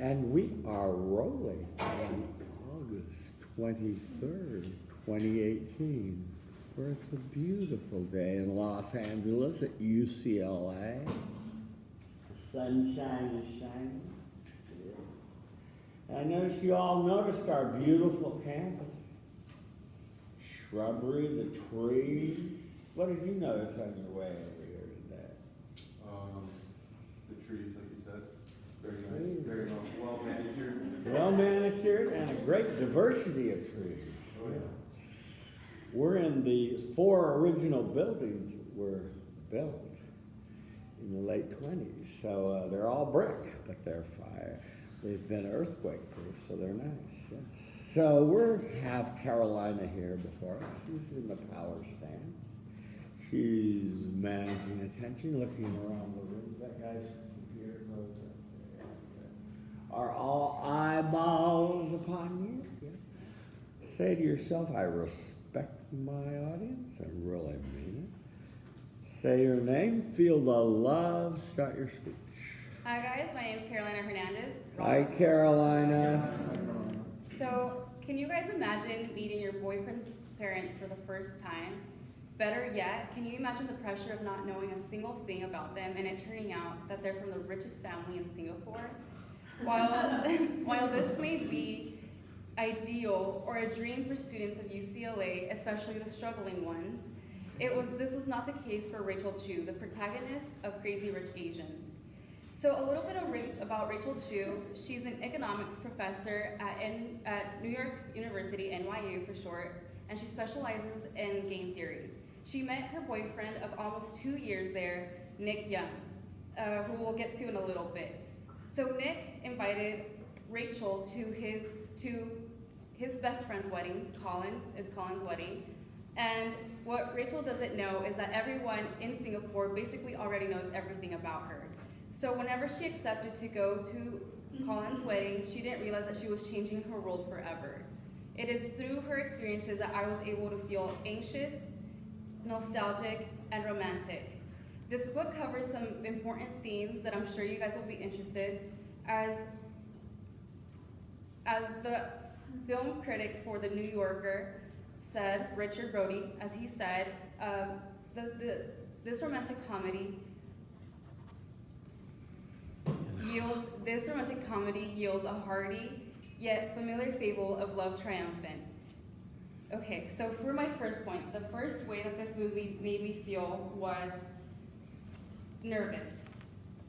And we are rolling on August 23rd, 2018, where it's a beautiful day in Los Angeles at UCLA. The sunshine is shining. It is. I noticed you all noticed our beautiful campus. Shrubbery, the trees. What did you notice on your way over here today? The trees, like you said, very nice, very well manicured. Well manicured and a great diversity of trees. Oh, yeah. We're in the 4 original buildings that were built in the late 20s. So they're all brick, but they're fire. They've been earthquake proof, so they're nice. Yes. So we have Carolina here before us. She's in the power stance. She's managing attention, looking around the room. That guy's computer closed up there. Are all eyeballs upon you? Yeah. Say to yourself, I respect my audience. I really mean it. Say your name, feel the love, start your speech. Hi guys, my name is Carolina Hernandez. Hi Carolina. So, can you guys imagine meeting your boyfriend's parents for the first time? Better yet, can you imagine the pressure of not knowing a single thing about them and it turning out that they're from the richest family in Singapore? While this may be ideal or a dream for students of UCLA, especially the struggling ones, this was not the case for Rachel Chu, the protagonist of Crazy Rich Asians. So a little bit about Rachel Chu. She's an economics professor at New York University, NYU for short, and she specializes in game theory. She met her boyfriend of almost 2 years there, Nick Young, who we'll get to in a little bit. So Nick invited Rachel to his best friend's wedding, Colin. It's Colin's wedding. And what Rachel doesn't know is that everyone in Singapore basically already knows everything about her. So whenever she accepted to go to Colin's wedding, she didn't realize that she was changing her world forever. It is through her experiences that I was able to feel anxious, nostalgic, and romantic. This book covers some important themes that I'm sure you guys will be interested as the film critic for The New Yorker said, Richard Brody, as he said, this romantic comedy yields a hearty yet familiar fable of love triumphant. Okay, so for my first point, the first way that this movie made me feel was nervous.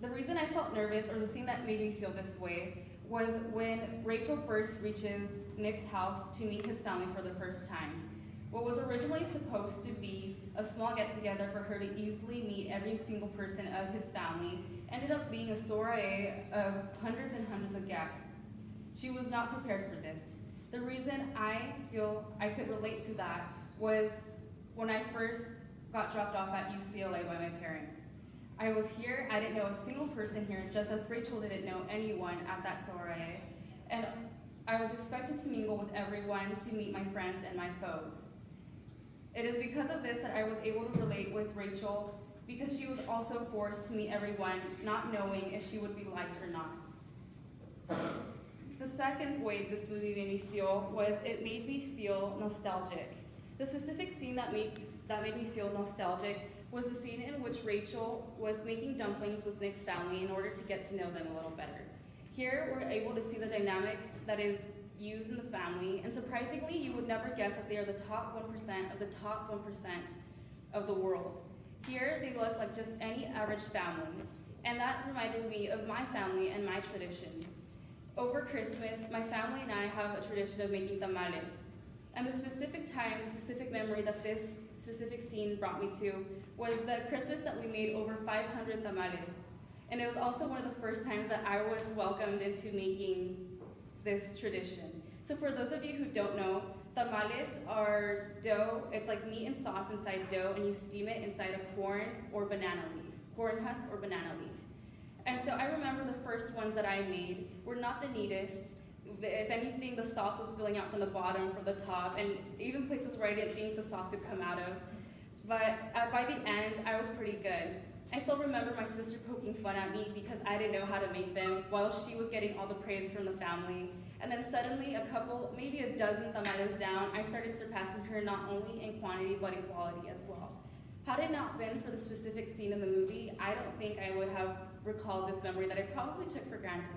The reason I felt nervous, or the scene that made me feel this way, was when Rachel first reaches Nick's house to meet his family for the first time. What was originally supposed to be a small get-together for her to easily meet every single person of his family ended up being a soiree of hundreds and hundreds of guests. She was not prepared for this. The reason I feel I could relate to that was when I first got dropped off at UCLA by my parents. I was here, I didn't know a single person here, just as Rachel didn't know anyone at that soiree. And I was expected to mingle with everyone, to meet my friends and my foes. It is because of this that I was able to relate with Rachel, because she was also forced to meet everyone, not knowing if she would be liked or not. The second way this movie made me feel was it made me feel nostalgic. The specific scene that made me feel nostalgic was the scene in which Rachel was making dumplings with Nick's family in order to get to know them a little better. Here, we're able to see the dynamic that is used in the family, and surprisingly, you would never guess that they are the top 1% of the top 1% of the world. Here, they look like just any average family, and that reminded me of my family and my traditions. Over Christmas, my family and I have a tradition of making tamales, and the specific memory that this specific scene brought me to was the Christmas that we made over 500 tamales, and it was also one of the first times that I was welcomed into making this tradition. So for those of you who don't know, tamales are dough. It's like meat and sauce inside dough, and you steam it inside a corn husk or banana leaf. And so I remember the first ones that I made were not the neatest. If anything, the sauce was spilling out from the bottom, from the top, and even places where I didn't think the sauce could come out of. But by the end, I was pretty good. I still remember my sister poking fun at me because I didn't know how to make them while she was getting all the praise from the family. And then suddenly a couple, maybe a dozen tomatoes down, I started surpassing her not only in quantity but in quality as well. Had it not been for the specific scene in the movie, I don't think I would have recalled this memory that I probably took for granted.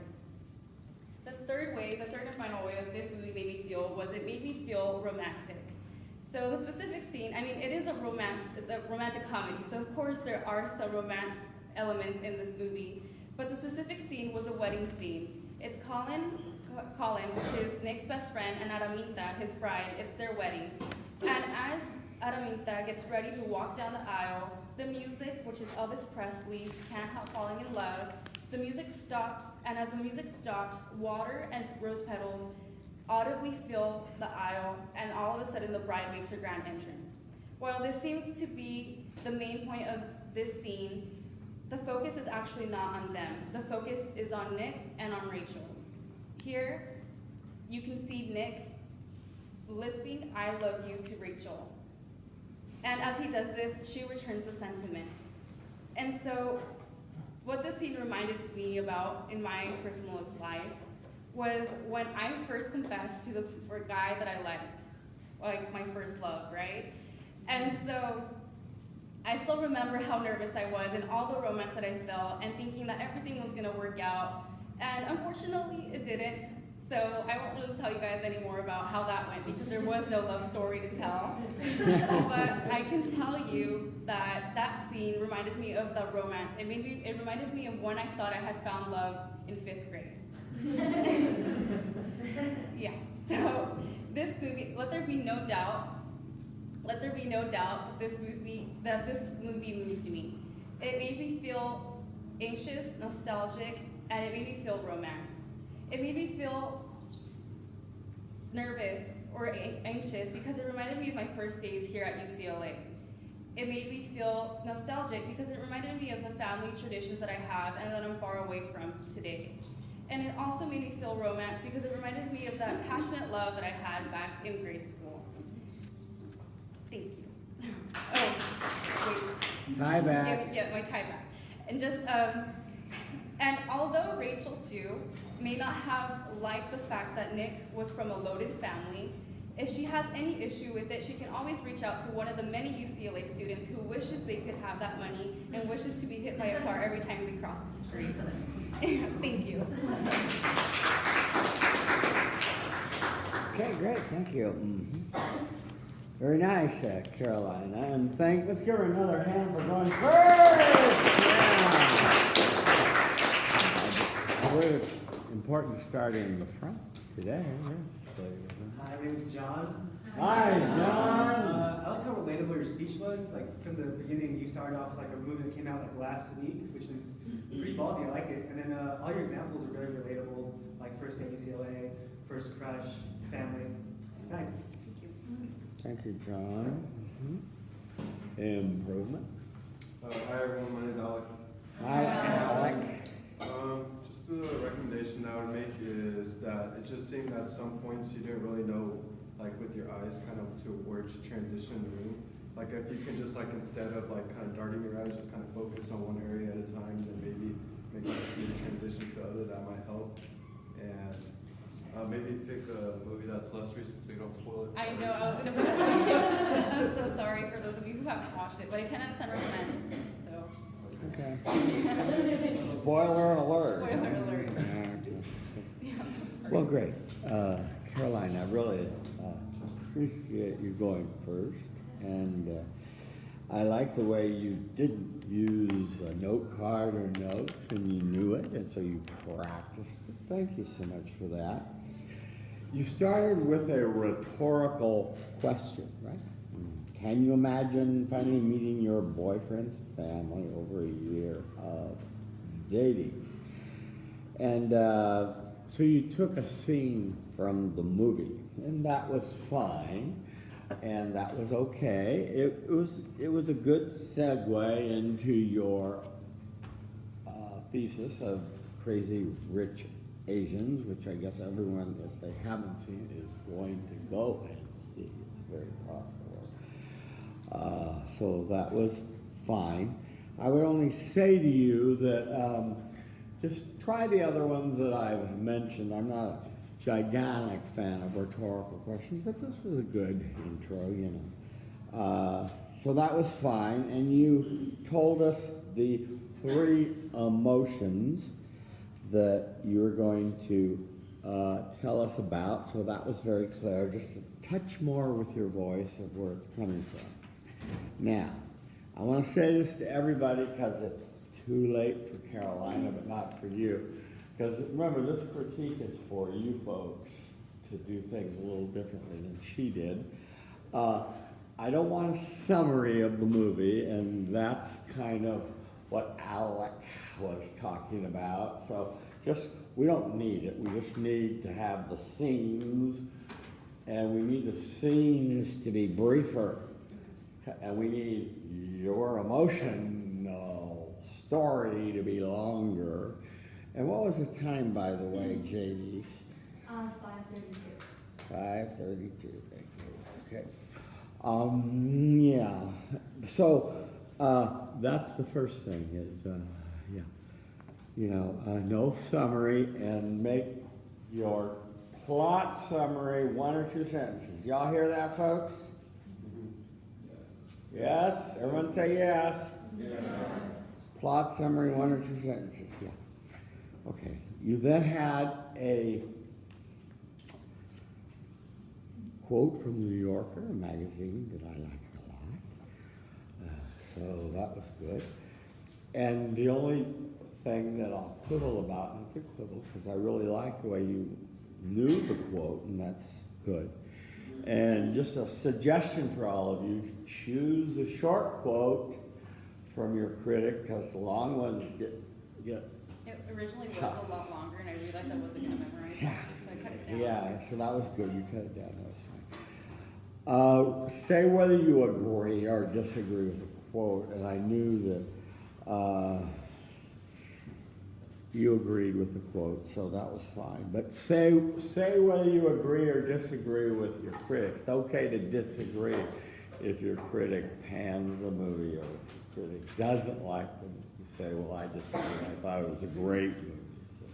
The third and final way that this movie made me feel was it made me feel romantic. So the specific scene, I mean, it is a romance, it's a romantic comedy, so of course there are some romance elements in this movie, but the specific scene was a wedding scene. It's Colin, which is Nick's best friend, and Araminta, his bride, it's their wedding. And as Araminta gets ready to walk down the aisle, the music, which is Elvis Presley's Can't Help Falling in Love, the music stops, and as the music stops, water and rose petals audibly fill the aisle, and all of a sudden the bride makes her grand entrance. While this seems to be the main point of this scene, the focus is actually not on them. The focus is on Nick and on Rachel. Here, you can see Nick lipping I love you to Rachel. And as he does this, she returns the sentiment. And so, what this scene reminded me about in my personal life was when I first confessed to the guy that I liked, like my first love, right? And so, I still remember how nervous I was and all the romance that I felt and thinking that everything was gonna work out. And unfortunately, it didn't. So I won't really tell you guys any more about how that went because there was no love story to tell. But I can tell you that that scene reminded me of the romance. It reminded me of when I thought I had found love in 5th grade. Yeah, so this movie, let there be no doubt that this movie moved me. It made me feel anxious, nostalgic, and it made me feel romance. It made me feel nervous or anxious because it reminded me of my first days here at UCLA. It made me feel nostalgic because it reminded me of the family traditions that I have and that I'm far away from today. And it also made me feel romance because it reminded me of that passionate love that I had back in grade school. Thank you. Oh, wait. Tie back. Yeah, my tie back. And just, and although Rachel too may not have liked the fact that Nick was from a loaded family, if she has any issue with it, she can always reach out to one of the many UCLA students who wishes they could have that money and wishes to be hit by a car every time they cross the street. Thank you. Okay, great, thank you. Very nice, Carolina. And let's give her another hand for going first. Yeah. I believe it's important to start in the front today. Yeah. Hi, my name is John. Hi, John. I liked how relatable your speech was. Like from the beginning, you started off with like a movie that came out like last week, which is pretty ballsy. I like it. And then all your examples are very relatable, like first day at UCLA, first crush, family. Nice. Thank you, John. Improvement. Hi everyone, my name is Alec. Hi, Alec. Just a recommendation I would make is that it just seemed at some points you didn't really know, like with your eyes, kind of to where to transition the room. Like if you can just like instead of like kind of darting your eyes, just kind of focus on one area at a time, then maybe make like a smooth transition to other, that might help. And maybe pick a movie that's less recent so you don't spoil it. I know, I was going to put that on you. I'm so sorry for those of you who haven't watched it, but I 10 out of 10 recommend. So. Okay. Spoiler alert. Spoiler alert. Okay. Well, great. Caroline, I really appreciate you going first. And I like the way you didn't use a note card or notes and you knew it, and so you practiced it. Thank you so much for that. You started with a rhetorical question, right? Can you imagine finally meeting your boyfriend's family over a year of dating? And so you took a scene from the movie, and that was fine, and that was okay. It was a good segue into your thesis of Crazy Rich Asians, which I guess everyone, if they haven't seen it, is going to go and see. It's very popular. So that was fine. I would only say to you that just try the other ones that I've mentioned. I'm not a gigantic fan of rhetorical questions, but this was a good intro, you know. So that was fine, and you told us the 3 emotions that you were going to tell us about, so that was very clear. Just a touch more with your voice of where it's coming from. Now, I want to say this to everybody because it's too late for Carolina, but not for you. Because remember, this critique is for you folks to do things a little differently than she did. I don't want a summary of the movie, and that's kind of what Alec was talking about. So we don't need it. We just need to have the scenes, and we need the scenes to be briefer. And we need your emotional story to be longer. And what was the time, by the way, JD? 5:32. 5:32, thank you. Okay. Yeah. So that's the first thing is, yeah. You know, no summary, and make your plot summary 1 or 2 sentences. Y'all hear that, folks? Yes? Everyone say yes. Yes. Plot summary, 1 or 2 sentences, yeah. Okay. You then had a quote from the New Yorker, a magazine that I liked a lot. So that was good. And the only thing that I'll quibble about, and it's a quibble, because I really like the way you knew the quote, and that's good. And just a suggestion for all of you, choose a short quote from your critic, because the long ones get It originally was a lot longer, and I realized I wasn't going to memorize it, so I cut it down. Yeah, so that was good. You cut it down. That was fine. Say whether you agree or disagree with the quote, and I knew that you agreed with the quote, so that was fine. But say whether you agree or disagree with your critic. It's okay to disagree if your critic pans the movie, or if your critic doesn't like the movie. You say, well, I disagree. I thought it was a great movie. So.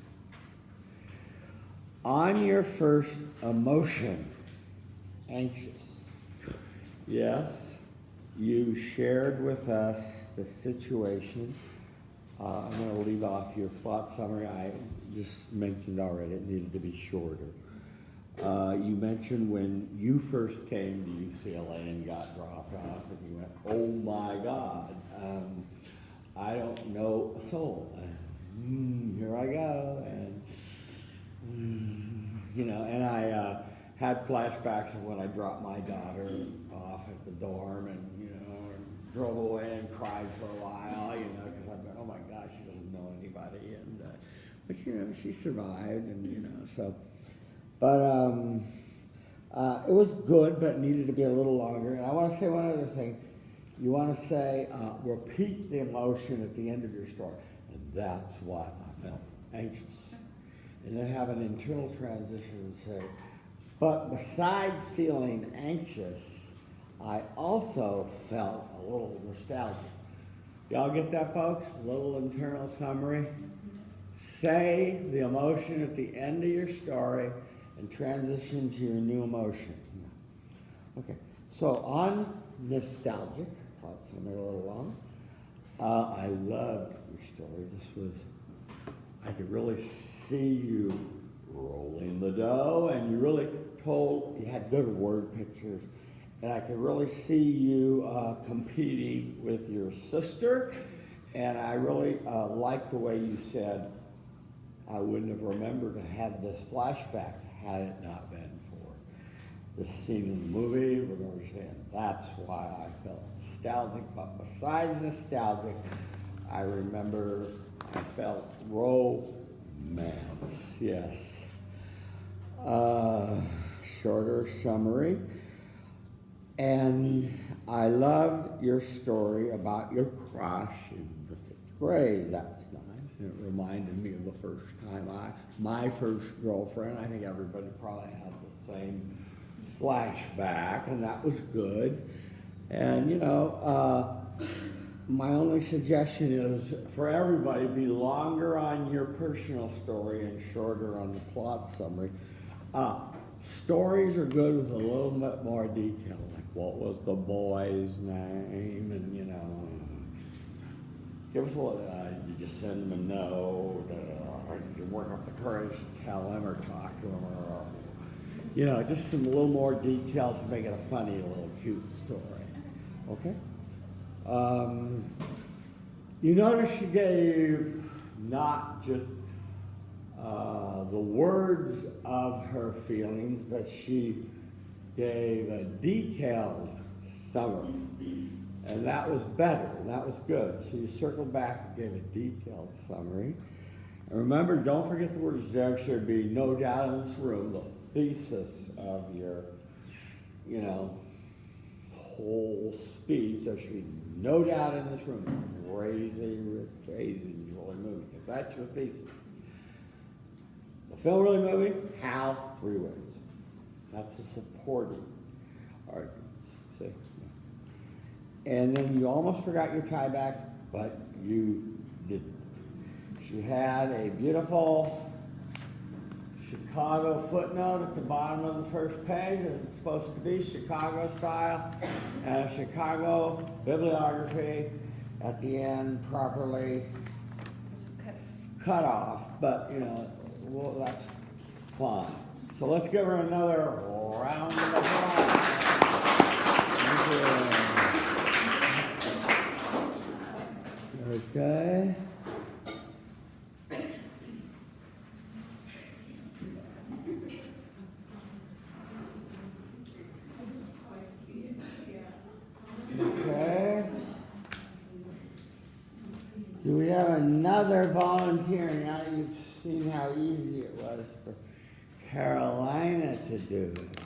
On your first emotion, anxious. Yes, you shared with us the situation. I'm going to leave off your plot summary. I just mentioned already it needed to be shorter. You mentioned when you first came to UCLA and got dropped off, and you went, oh my God, I don't know a soul. Here I go. And, you know, and I had flashbacks of when I dropped my daughter off at the dorm, and, you know, drove away and cried for a while, you know, because I thought, oh my gosh, she doesn't know anybody. And, but, you know, she survived, and, you know, so. But it was good, but needed to be a little longer. And I want to say one other thing. You want to say, repeat the emotion at the end of your story. And that's what I felt, anxious. And then have an internal transition and say, but besides feeling anxious, I also felt a little nostalgic. Y'all get that, folks? A little internal summary. Say the emotion at the end of your story and transition to your new emotion. Okay, so on nostalgic, thoughts on there a little long. I loved your story. This was, I could really see you rolling the dough, and you really you had good word pictures, and I could really see you competing with your sister, and I really liked the way you said, I wouldn't have remembered to have this flashback had it not been for the scene in the movie. We're going to say that's why I felt nostalgic. But besides nostalgic, I remember I felt romance. Yes. Shorter summary. And I loved your story about your crush in the 5th grade. That was nice. It reminded me of the first time my first girlfriend. I think everybody probably had the same flashback, and that was good. And, you know, my only suggestion is for everybody, be longer on your personal story and shorter on the plot summary. Stories are good with a little bit more detail, like what was the boy's name, and give us a little, you just send them a note, or did you work up the courage to tell him or talk to him, or just some little more details to make it a funny little cute story. Okay? You notice she gave not just the words of her feelings, but she gave a detailed summary. And that was better, and that was good. So you circled back and gave a detailed summary. And remember, don't forget the words. There should be no doubt in this room, the thesis of your, whole speech. There should be no doubt in this room. Crazy, really moving, because that's your thesis. The film really moving, how, 3 words. That's the supporting arguments, see? And then you almost forgot your tie back, but you didn't. She had a beautiful Chicago footnote at the bottom of the first page. It's supposed to be Chicago style, and Chicago bibliography at the end, properly cut off, but well, that's fine. So let's give her another round of applause. Okay. Okay. Do we have another volunteer now that you've seen how easy it was for Carolina to do it?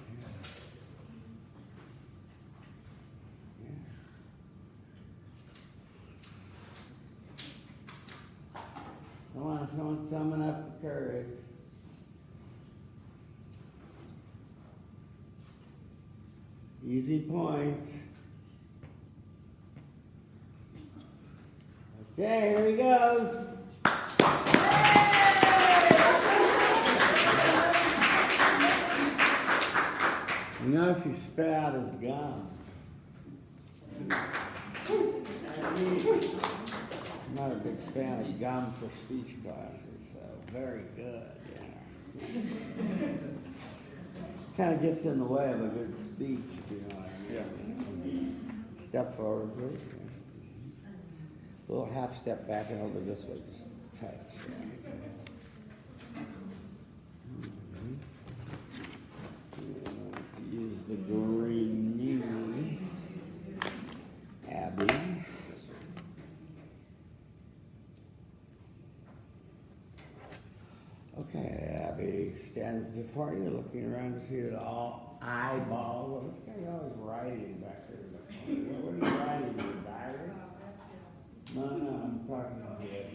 Come on, someone summon up the courage. Easy points. Okay, here he goes. You notice he spit out his gum. I'm not a big fan of gum for speech classes, so very good. Yeah. Kind of gets in the way of a good speech, if you know what I mean. Yeah. Step forward, please. A little half step back and over this way, just touch. Use the green knee. Abby. Okay, Abby stands before you, looking around to see it all eyeball. Well, this guy always writing back there. What are you writing in your diary? No, I'm talking about it.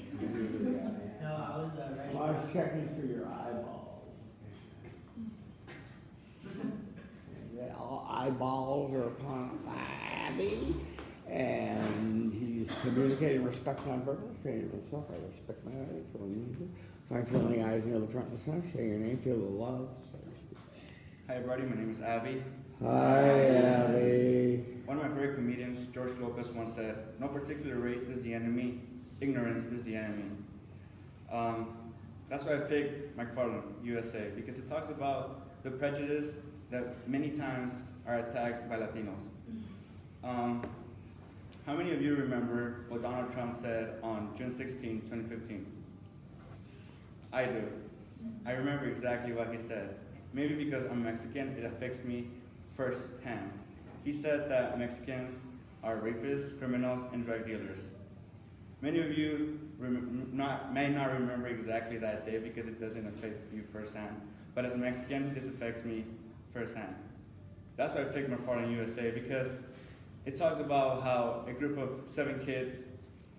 No, I was writing. I was checking for your eyeballs. All eyeballs are upon Abby, and he's communicating respect nonverbal, saying to himself, I respect my eyes, find friendly eyes near the front of the sun, say your name, feel the love. Hi everybody, my name is Abby. Hi, Abby. One of my favorite comedians, George Lopez, once said, no particular race is the enemy, ignorance is the enemy. That's why I picked McFarland, USA, because it talks about the prejudice that many times are attacked by Latinos. How many of you remember what Donald Trump said on June 16, 2015? I do. I remember exactly what he said. Maybe because I'm Mexican, it affects me firsthand. He said that Mexicans are rapists, criminals, and drug dealers. Many of you may not remember exactly that day because it doesn't affect you firsthand. But as a Mexican, this affects me firsthand. That's why I picked McFarland USA, because it talks about how a group of 7 kids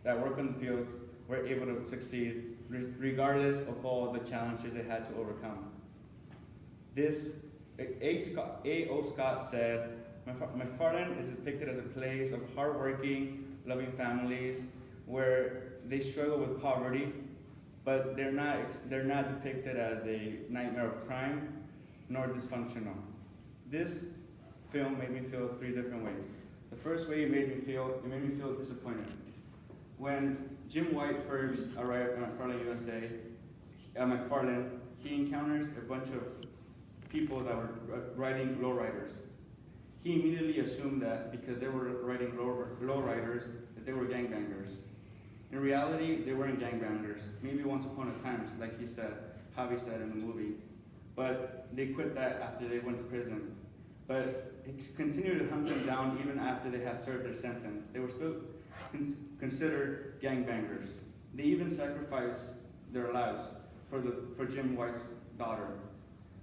that work on the fields were able to succeed regardless of all the challenges they had to overcome. A.O. Scott said, McFarland is depicted as a place of hardworking, loving families where they struggle with poverty, but they're not depicted as a nightmare of crime nor dysfunctional. This film made me feel three different ways. The first way it made me feel disappointed. When Jim White first arrived at McFarland, USA, he encounters a bunch of people that were riding lowriders. He immediately assumed that because they were riding lowriders, that they were gangbangers. In reality, they weren't gangbangers. Maybe once upon a time, like Javi said in the movie. But they quit that after they went to prison. But it continued to hunt them down even after they had served their sentence. They were still considered gangbangers. They even sacrificed their lives for Jim White's daughter.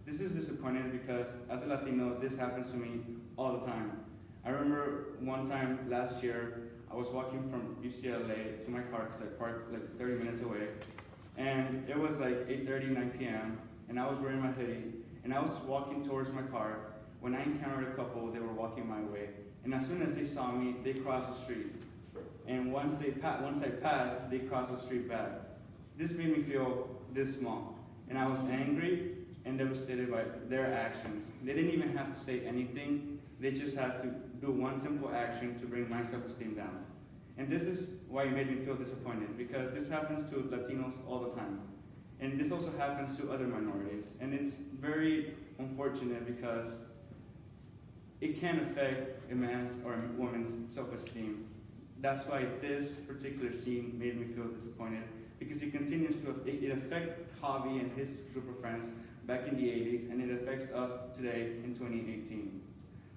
This is disappointing because as a Latino, this happens to me all the time. I remember one time last year, I was walking from UCLA to my car because I parked like 30 minutes away, and it was like 8:30, 9 p.m., and I was wearing my hoodie, and I was walking towards my car when I encountered a couple. They were walking my way, and as soon as they saw me, they crossed the street. And once I passed, they crossed the street back. This made me feel this small, and I was angry and devastated by their actions. They didn't even have to say anything. They just had to do one simple action to bring my self-esteem down. And this is why it made me feel disappointed, because this happens to Latinos all the time. And this also happens to other minorities. And it's very unfortunate because it can affect a man's or a woman's self-esteem. That's why this particular scene made me feel disappointed, because it continues to affect Javi and his group of friends back in the 80s, and it affects us today in 2018.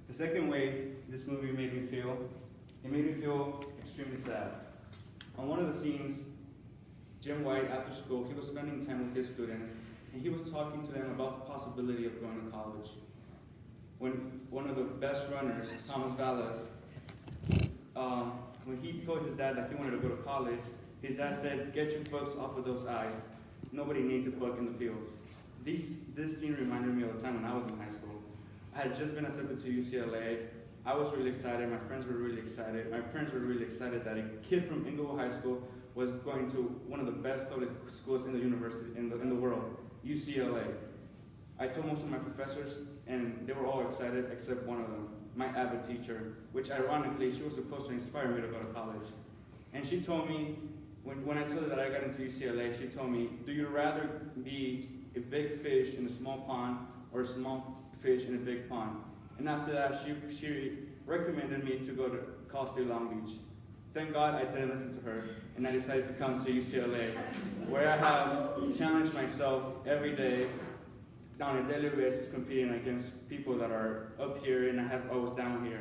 The second way this movie made me feel, it made me feel extremely sad. On one of the scenes, Jim White, after school, he was spending time with his students, and he was talking to them about the possibility of going to college. When one of the best runners, Thomas Valles, when he told his dad that he wanted to go to college, his dad said, "Get your books off of those eyes. Nobody needs a book in the fields." This scene reminded me of the time when I was in high school. I had just been accepted to UCLA. I was really excited. My friends were really excited. My parents were really excited that a kid from Inglewood High School was going to one of the best public schools in the university in the world, UCLA. I told most of my professors, and they were all excited except one of them, my avid teacher, which ironically, she was supposed to inspire me to go to college. And she told me, when I told her that I got into UCLA, she told me, "Do you rather be a big fish in a small pond or a small fish in a big pond?" And after that, she recommended me to go to Cal State Long Beach. Thank God I didn't listen to her, and I decided to come to UCLA, where I have challenged myself every day on a daily basis, competing against people that are up here, and I was down here.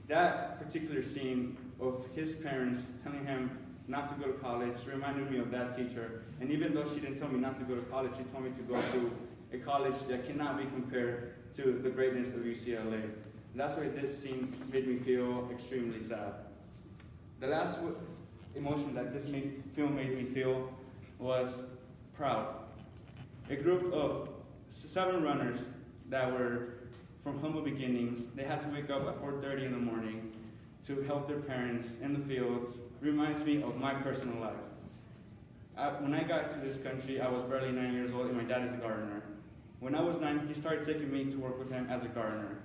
That particular scene of his parents telling him not to go to college reminded me of that teacher. And even though she didn't tell me not to go to college, she told me to go to a college that cannot be compared to the greatness of UCLA. That's why this scene made me feel extremely sad. The last emotion that this film made me feel was proud. A group of 7 runners that were from humble beginnings, they had to wake up at 4:30 in the morning to help their parents in the fields, reminds me of my personal life. When I got to this country, I was barely 9 years old, and my dad is a gardener. When I was 9, he started taking me to work with him as a gardener.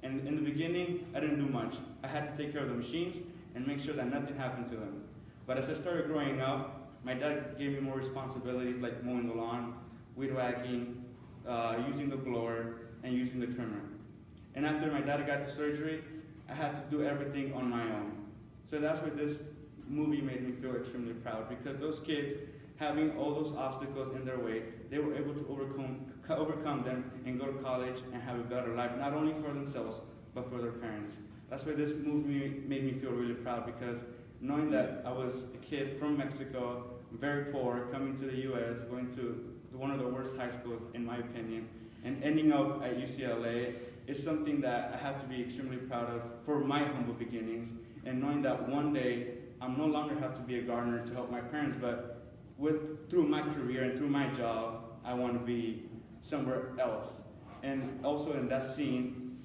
And in the beginning, I didn't do much. I had to take care of the machines and make sure that nothing happened to them. But as I started growing up, my dad gave me more responsibilities like mowing the lawn, weed whacking, using the blower, and using the trimmer. And after my dad got the surgery, I had to do everything on my own. So that's why this movie made me feel extremely proud, because those kids, having all those obstacles in their way, they were able to overcome them and go to college and have a better life, not only for themselves, but for their parents. That's why this movie made me feel really proud, because knowing that I was a kid from Mexico, very poor, coming to the US, going to one of the worst high schools, in my opinion, and ending up at UCLA is something that I have to be extremely proud of for my humble beginnings, and knowing that one day I'm no longer have to be a gardener to help my parents, but through my career and through my job, I want to be somewhere else. And also in that scene,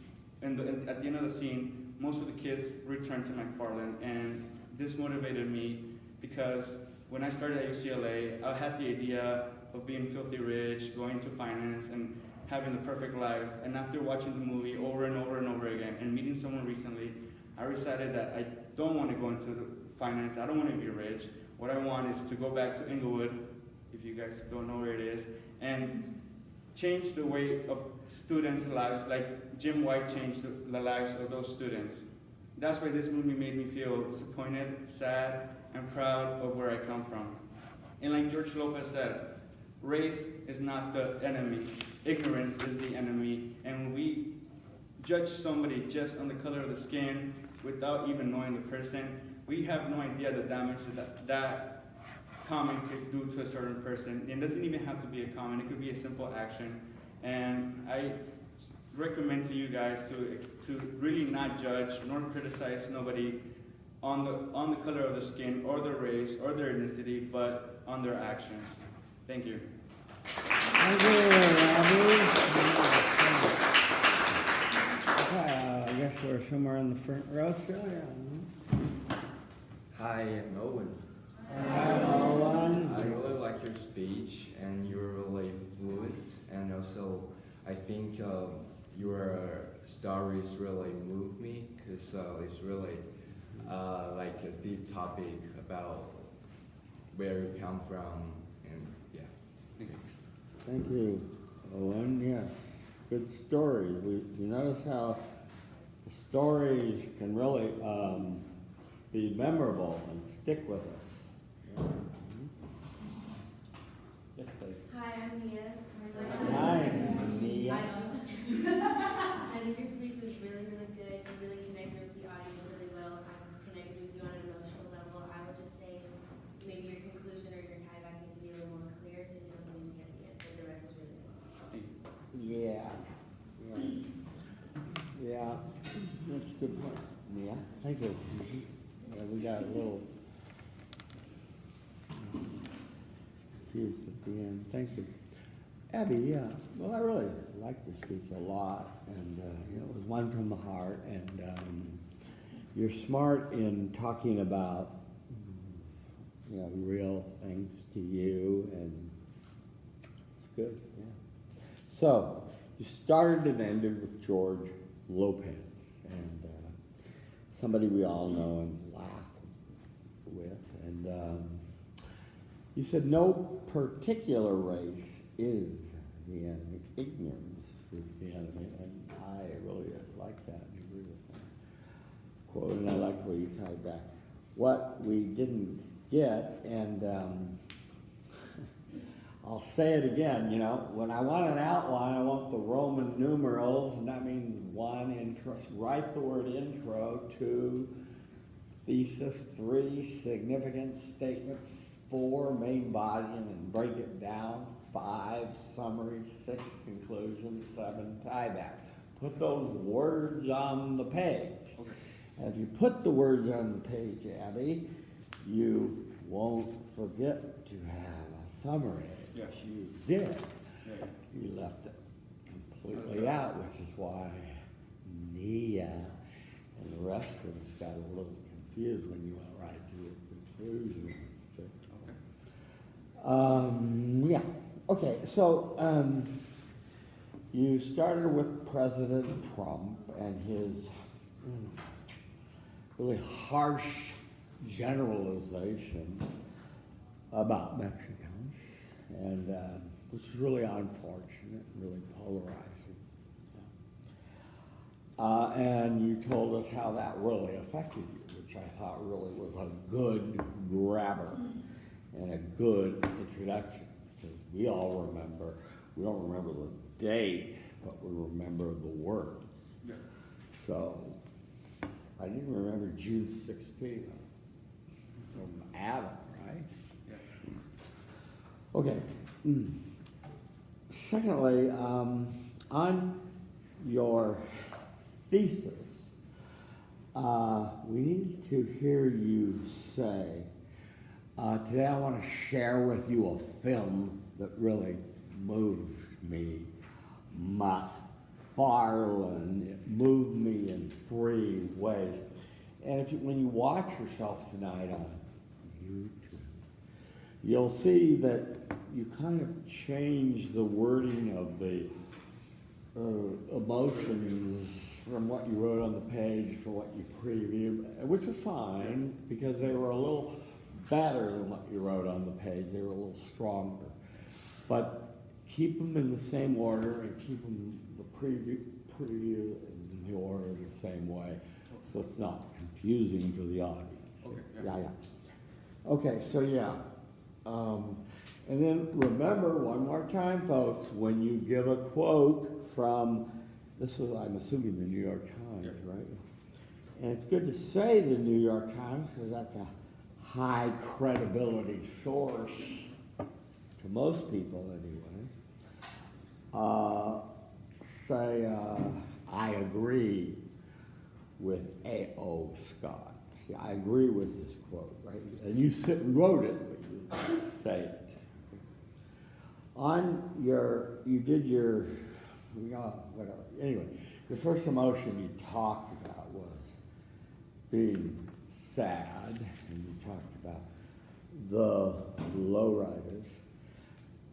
at the end of the scene, most of the kids returned to McFarland, and this motivated me because when I started at UCLA, I had the idea of being filthy rich, going to finance, and having the perfect life. And after watching the movie over and over and over again, and meeting someone recently, I decided that I don't want to go into the finance. I don't want to be rich. What I want is to go back to Inglewood, if you guys don't know where it is, and change the way of students' lives, like Jim White changed the lives of those students. That's why this movie made me feel disappointed, sad, and proud of where I come from. And like George Lopez said, race is not the enemy. Ignorance is the enemy. And when we judge somebody just on the color of the skin without even knowing the person, we have no idea the damage that comment could do to a certain person. It doesn't even have to be a comment. It could be a simple action. And I recommend to you guys to really not judge nor criticize nobody on the color of the skin or their race or their ethnicity, but on their actions. Thank you. Thank you, Robbie. I guess we're somewhere in the front row still. Yeah. Hi, I'm Owen. Hi, Owen. I really like your speech, and you're really fluent, and also I think your stories really move me because it's really like a deep topic about where you come from, and yeah. Thanks. Thank you, Owen. Yes, good stories. You notice how the stories can really be memorable and stick with us. Yeah. Yes, please. Hi, I'm Nia. Hi, Nia. I think your speech was really, really good. You really connected with the audience really well. I connected with you on an emotional level. I would just say maybe your conclusion or your tie back needs to be a little more clear so you don't lose me at the end. But the rest was really good. Yeah. Yeah. That's a good point. Yeah. Thank you. Yeah, we got a little confused at the end. Thank you. Abby, yeah. Well, I really liked your speech a lot, and it was one from the heart, and you're smart in talking about real things to you, and it's good, yeah. So, you started and ended with George Lopez, and somebody we all know and laugh with, and you said no particular race is the enemy. Ignorance is the enemy, and I really like that and agree with that quote, and I like the way you tied back. What we didn't get, and I'll say it again, when I want an outline, I want the Roman numerals, and that means 1, intro, write the word intro, 2, thesis, 3, significant statement, 4, main body, and then break it down, 5, summary, 6, conclusion, 7, tie back. Put those words on the page. Okay. And if you put the words on the page, Abby, you won't forget to have a summary. Yes. You did. Yeah. You left it completely out, which is why Nia and the rest of us got a little confused when you went right to your conclusion. So, Okay. yeah. Okay, so you started with President Trump and his really harsh generalization about Mexicans, and which is really unfortunate, really polarizing. And you told us how that really affected you, which I thought really was a good grabber and a good introduction. Because we all remember, we don't remember the date, but we remember the words. Yeah. So I didn't remember June 16th from Adam, right? Yeah. Okay. Secondly, on your thesis, we need to hear you say, today I want to share with you a film that really moved me McFarlane. It moved me in 3 ways. And when you watch yourself tonight on YouTube, you'll see that you kind of change the wording of the emotions from what you wrote on the page for what you previewed, which was fine because they were a little better than what you wrote on the page. They were a little stronger. But keep them in the same order and keep them the preview in the order the same way, so it's not confusing for the audience. Okay. Yeah. Okay, so yeah. And then remember, one more time, folks, when you give a quote from, this was, I'm assuming, the New York Times, right? And it's good to say the New York Times because that's a high credibility source to most people anyway. Say, I agree with A.O. Scott. See, I agree with this quote, right? And you sit and wrote it, but you say it. You did your, whatever. Anyway, the first emotion you talked about was being sad, and you talked about the lowriders,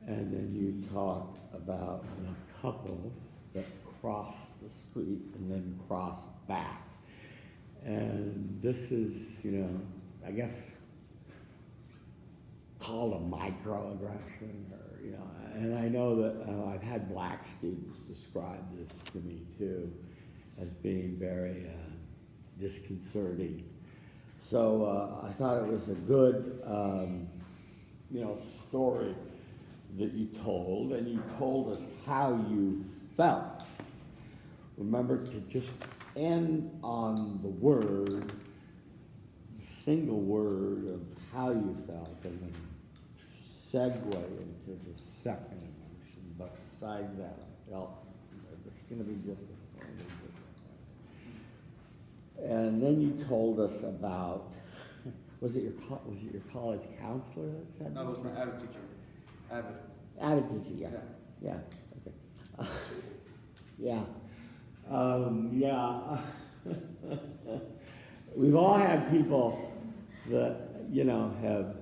and then you talked about a couple that crossed the street and then crossed back. And this is, I guess, called a microaggression, or, and I know that I've had black students describe this to me too as being very disconcerting. So I thought it was a good, story that you told, and you told us how you felt. Remember to just end on the word, the single word of how you felt, and then segue into the second emotion. But besides that, I felt it's going to be disappointing. And then you told us about, was it your college counselor that said No, it was my AVID teacher. AVID teacher, yeah. Okay. Yeah. Yeah. We've all had people that, have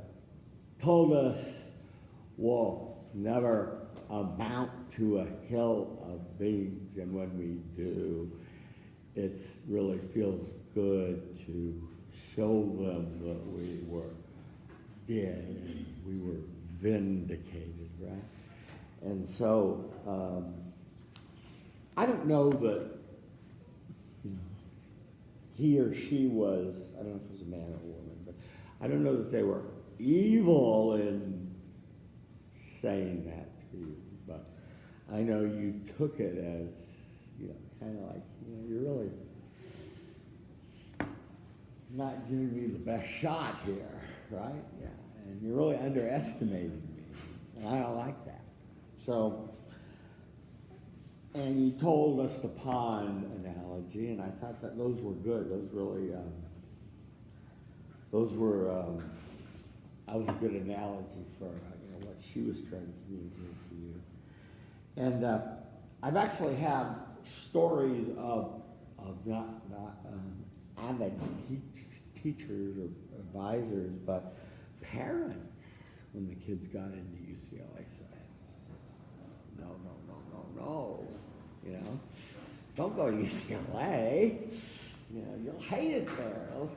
told us, whoa, never amount to a hill of beans, and when we do, it really feels good to show them that we did, and we were vindicated, right? And so, I don't know that he or she was, I don't know if it was a man or a woman, but I don't know that they were evil in saying that to you, but I know you took it as, kind of like, you're really not giving me the best shot here, right? Yeah, and you're really underestimating me, and I don't like that. So, and you told us the pond analogy, and I thought that those were good. Those really, that was a good analogy for what she was trying to communicate to you. And I've actually had stories of not avid teachers or advisors, but parents when the kids got into UCLA said, no, don't go to UCLA. You'll hate it there. Those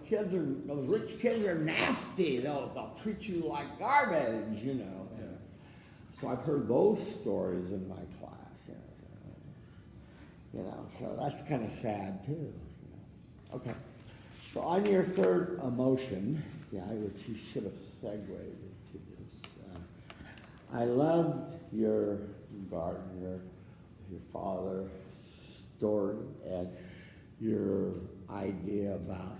rich kids are nasty. They'll treat you like garbage, Yeah. So I've heard those stories in my class, so that's kind of sad too. Okay. So on your third emotion, which you should have segued into this, I loved your gardener, your father story, and your idea about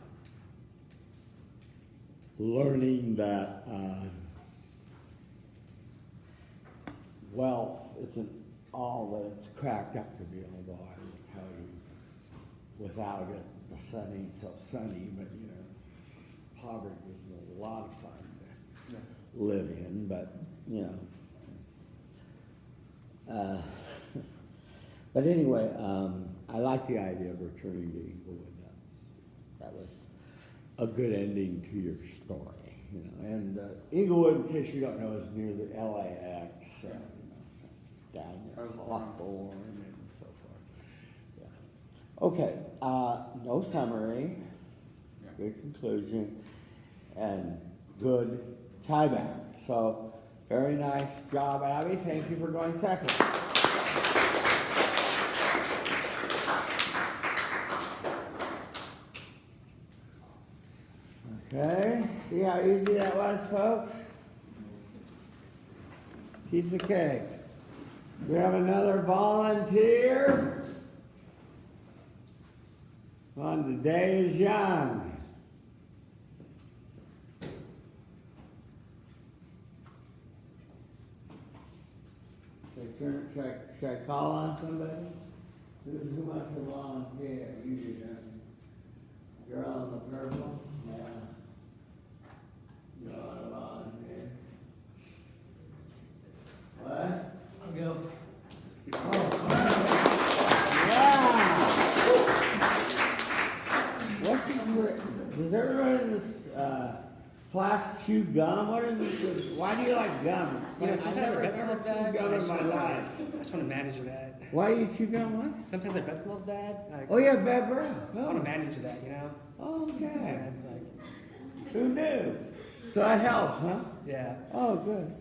learning that wealth isn't all that it's cracked up to be, although I will tell you, without it, the sun ain't so sunny, but poverty is a lot of fun to live in, but But anyway, I like the idea of returning to Inglewood. That was a good ending to your story, you know. And Inglewood, in case you don't know, is near the LAX, you know, it's down there, Hawthorne and so forth. Yeah. Okay, no summary, good conclusion, and good tie back. So, very nice job, Abby. Thank you for going second. Okay, see how easy that was, folks? Piece of cake. We have another volunteer. On the day is young. Should I call on somebody? Who wants to volunteer? You do, you're on the purple? Yeah. You're on a volunteer. What? I'll go. Yeah! Does everyone in this class chew gum? What is it? Why do you like gum? You know, sometimes I've our breath smells bad. gum in my life. I just want to manage that. Why do you chew gum? What? Sometimes our breath smells bad. Oh, yeah, bad breath. I want to manage that, you know? Okay. Yeah, it's like, Who knew? So that helps, huh? yeah. Oh, good.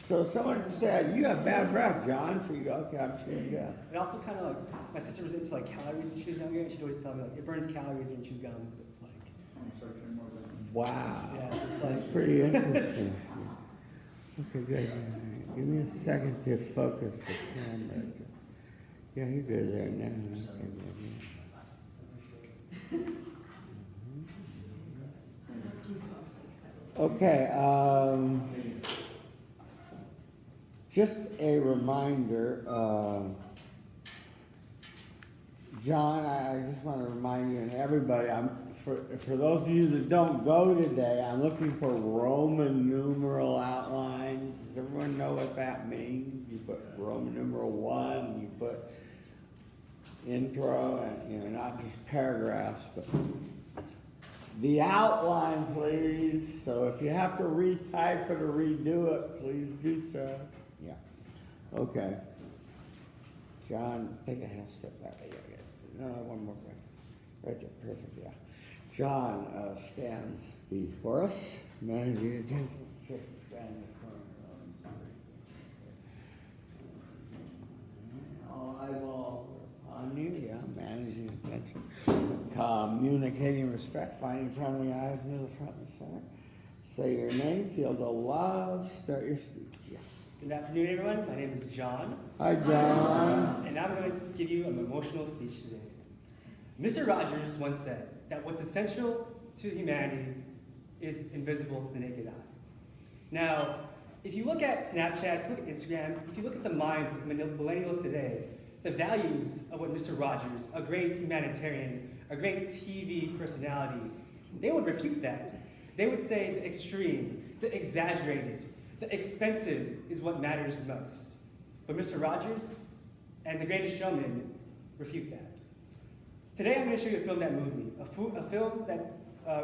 So someone said, you have bad breath, John. So you go, okay, I'm chewing gum. It also kind of like, my sister was into like calories when she was younger, and she'd always tell me like, it burns calories when you chew gum. So it's like, Wow. yeah, so it's That's like, pretty interesting. Okay, good. All right. Give me a second to focus the camera. Yeah, you're good there now. Okay, just a reminder, John, I just want to remind you and everybody, for those of you that don't go today, I'm looking for Roman numeral outlines. Does everyone know what that means? You put Roman numeral 1, you put intro, and, you know, not just paragraphs, but the outline, please. So if you have to retype it or redo it, please do so. Yeah. Okay. John, take a half step that way. No, one more way. Right there, perfect, yeah. John stands before us, managing attention. Stand in the corner. All eyeball on you, yeah, managing attention. Communicating respect, finding friendly eyes near the front and center. Say your name, feel the love, start your speech. Yeah. good afternoon, everyone. My name is John. Hi, John. And I'm going to give you an emotional speech today. Mr. Rogers once said that what's essential to humanity is invisible to the naked eye. Now, if you look at Snapchat, if you look at Instagram, if you look at the minds of millennials today, the values of what Mr. Rogers, a great humanitarian, a great TV personality, they would refute that. They would say the extreme, the exaggerated, the expensive is what matters most. But Mr. Rogers and The Greatest Showman refute that. Today I'm going to show you a film that moved me, a film that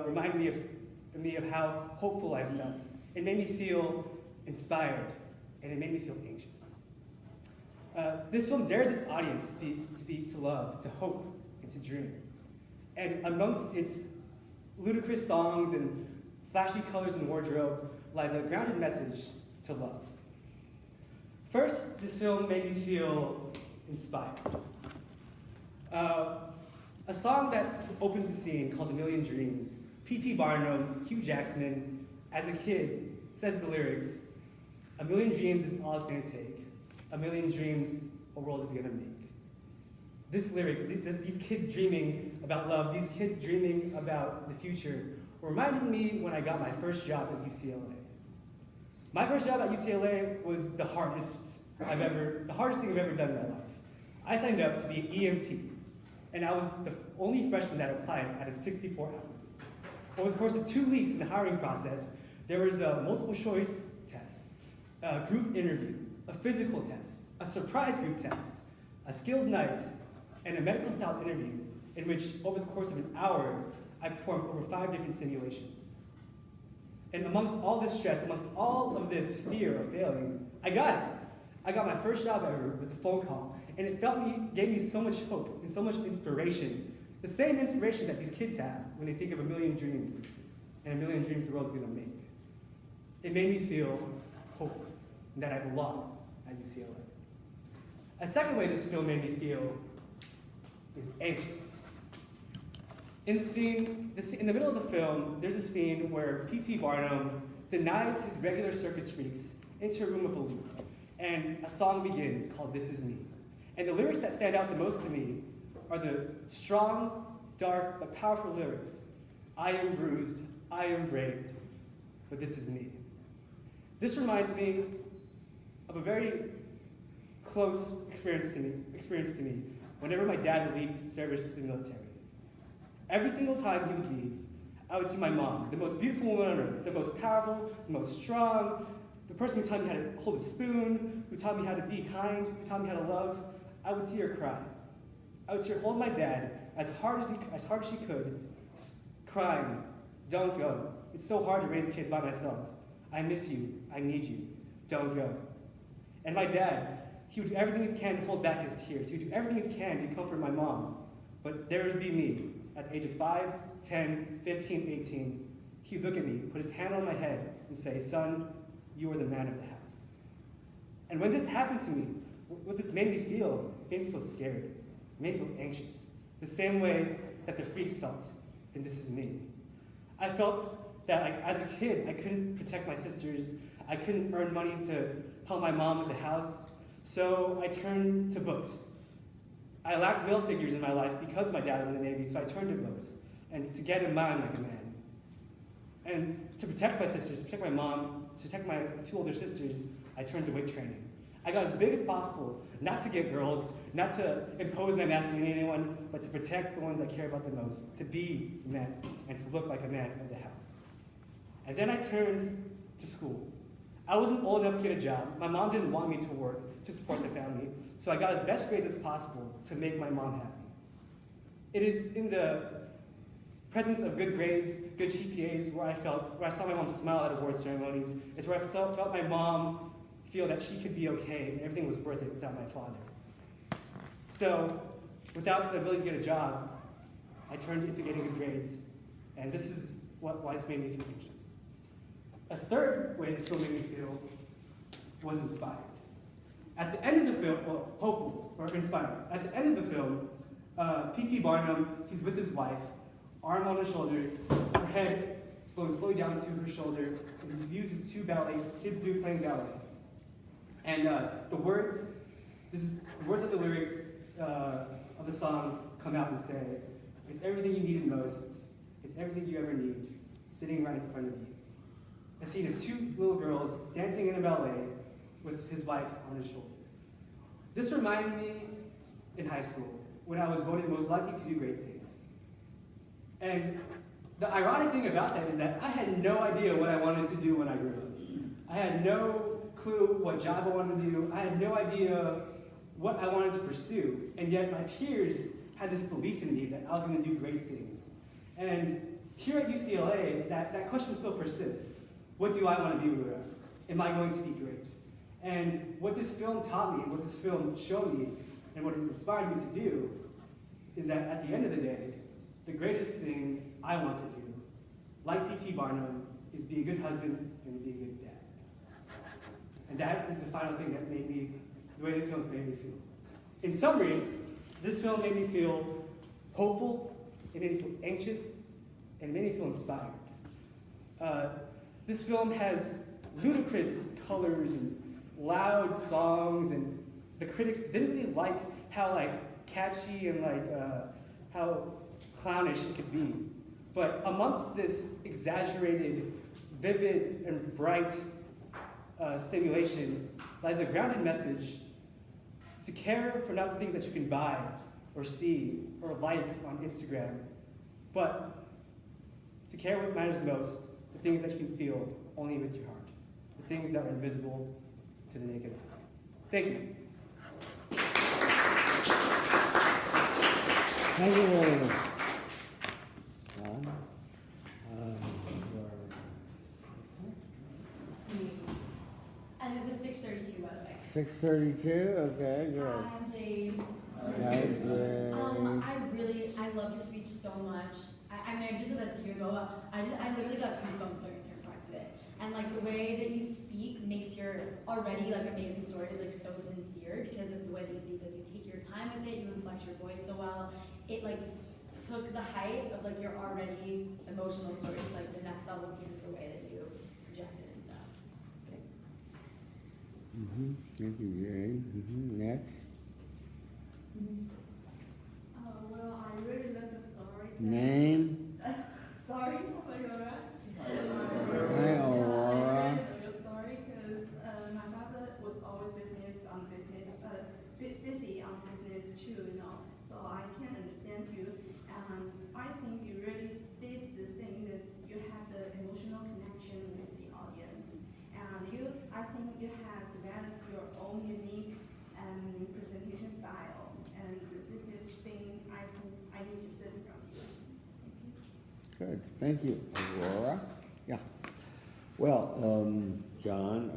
reminded me of how hopeful I felt. It made me feel inspired, and it made me feel anxious. This film dares its audience to love, to hope, and to dream. And amongst its ludicrous songs and flashy colors and wardrobe lies a grounded message to love. First, this film made me feel inspired. A song that opens the scene called A Million Dreams, P.T. Barnum, Hugh Jackman, as a kid, says the lyrics, "A million dreams is all it's gonna take. A million dreams a world is gonna make." This lyric, these kids dreaming about love, these kids dreaming about the future, reminded me when I got my first job at UCLA. My first job at UCLA was the hardest thing I've ever done in my life. I signed up to be an EMT, and I was the only freshman that applied out of 64 applicants. Over the course of 2 weeks in the hiring process, there was a multiple choice test, a group interview, a physical test, a surprise group test, a skills night, and a medical style interview in which, over the course of an hour, I performed over 5 different simulations. And amongst all this stress, amongst all of this fear of failing, I got it. I got my first job ever with a phone call, and it gave me so much hope and so much inspiration. The same inspiration that these kids have when they think of a million dreams, and a million dreams the world's gonna make. It made me feel hopeful, and that I belong at UCLA. A second way this film made me feel is anxious. In the middle of the film, there's a scene where P.T. Barnum denies his regular circus freaks into a room of elite, and a song begins called This Is Me. And the lyrics that stand out the most to me are the strong, dark, but powerful lyrics. I am bruised, I am braved, but this is me. This reminds me of a very close experience to me whenever my dad would leave service to the military. Every single time he would leave, I would see my mom, the most beautiful woman on earth, the most powerful, the most strong, the person who taught me how to hold a spoon, who taught me how to be kind, who taught me how to love. I would see her cry. I would see her hold my dad as hard as she could, crying, don't go. It's so hard to raise a kid by myself. I miss you, I need you, don't go. And my dad, he would do everything he can to hold back his tears. He would do everything he can to comfort my mom. But there would be me, at the age of 5, 10, 15, 18. He'd look at me, put his hand on my head, and say, son, you are the man of the house. And when this happened to me, what this made me feel scared. It made me feel anxious. The same way that the freaks felt, and this is me. I felt that as a kid, I couldn't protect my sisters. I couldn't earn money to help my mom with the house. So I turned to books. I lacked male figures in my life because my dad was in the Navy, so I turned to books and to get in mind like a man. And to protect my sisters, to protect my mom, to protect my 2 older sisters, I turned to weight training. I got as big as possible, not to get girls, not to impose my masculinity on anyone, but to protect the ones I care about the most, to be a man, and to look like a man of the house. And then I turned to school. I wasn't old enough to get a job. My mom didn't want me to work to support the family, so I got as best grades as possible to make my mom happy. It is in the presence of good grades, good GPAs, where I saw my mom smile at award ceremonies. It's where I felt my mom feel that she could be okay and everything was worth it without my father. So, without the ability to get a job, I turned into getting good grades, and this is why this made me feel anxious. A third way this film made me feel was inspired. At the end of the film, well, hopeful, or inspired. At the end of the film, P.T. Barnum, he's with his wife, arm on his shoulder, her head flowing slowly down to her shoulder, and he views his 2 kids playing ballet. And the words of the lyrics of the song come out and say, it's everything you needed most, it's everything you ever need, sitting right in front of you. A scene of 2 little girls dancing in a ballet with his wife on his shoulder. This reminded me in high school when I was voted most likely to do great things. And the ironic thing about that is that I had no idea what I wanted to do when I grew up. I had no clue what job I wanted to do. I had no idea what I wanted to pursue. And yet my peers had this belief in me that I was going to do great things. And here at UCLA, that question still persists. What do I want to be when I grow up? Am I going to be great? And what this film taught me, what this film showed me, and what it inspired me to do, is that at the end of the day, the greatest thing I want to do, like P.T. Barnum, is be a good husband and be a good dad. And that is the final thing that made me, the way the film's made me feel. In summary, this film made me feel hopeful, it made me feel anxious, and it made me feel inspired. This film has ludicrous colors and loud songs, and the critics didn't really like how catchy and how clownish it could be. But amongst this exaggerated, vivid, and bright stimulation lies a grounded message to care for not the things that you can buy or see or like on Instagram, but to care what matters most, the things that you can feel only with your heart, the things that are invisible to the naked eye. Thank you. Thank you very much. John? And it was 6:32, by the way. 6:32, okay, good. I'm Jade. Hi, Jay. I love your speech so much. I mean, I just said that to you as well. I literally got goosebumps during certain parts of it. And like the way that you speak makes your already like amazing stories like so sincere because of the way that you speak. Like you take your time with it, you inflect your voice so well. It like took the height of like your already emotional stories to like the next level because of the way that you project it and stuff. Thanks. Thank you, Jay. Next. Well, I really love the story. Name? Sorry, Aurora. Hi, I Aurora. really love your story because my father was always busy on business too, you know. So I can understand you, and I think you really did the thing that you have the emotional connection with the audience, and I think you have developed your own unique presentation style, and this is thing I think I need to study from you. Good, thank you, Aurora. Yeah. Well, John,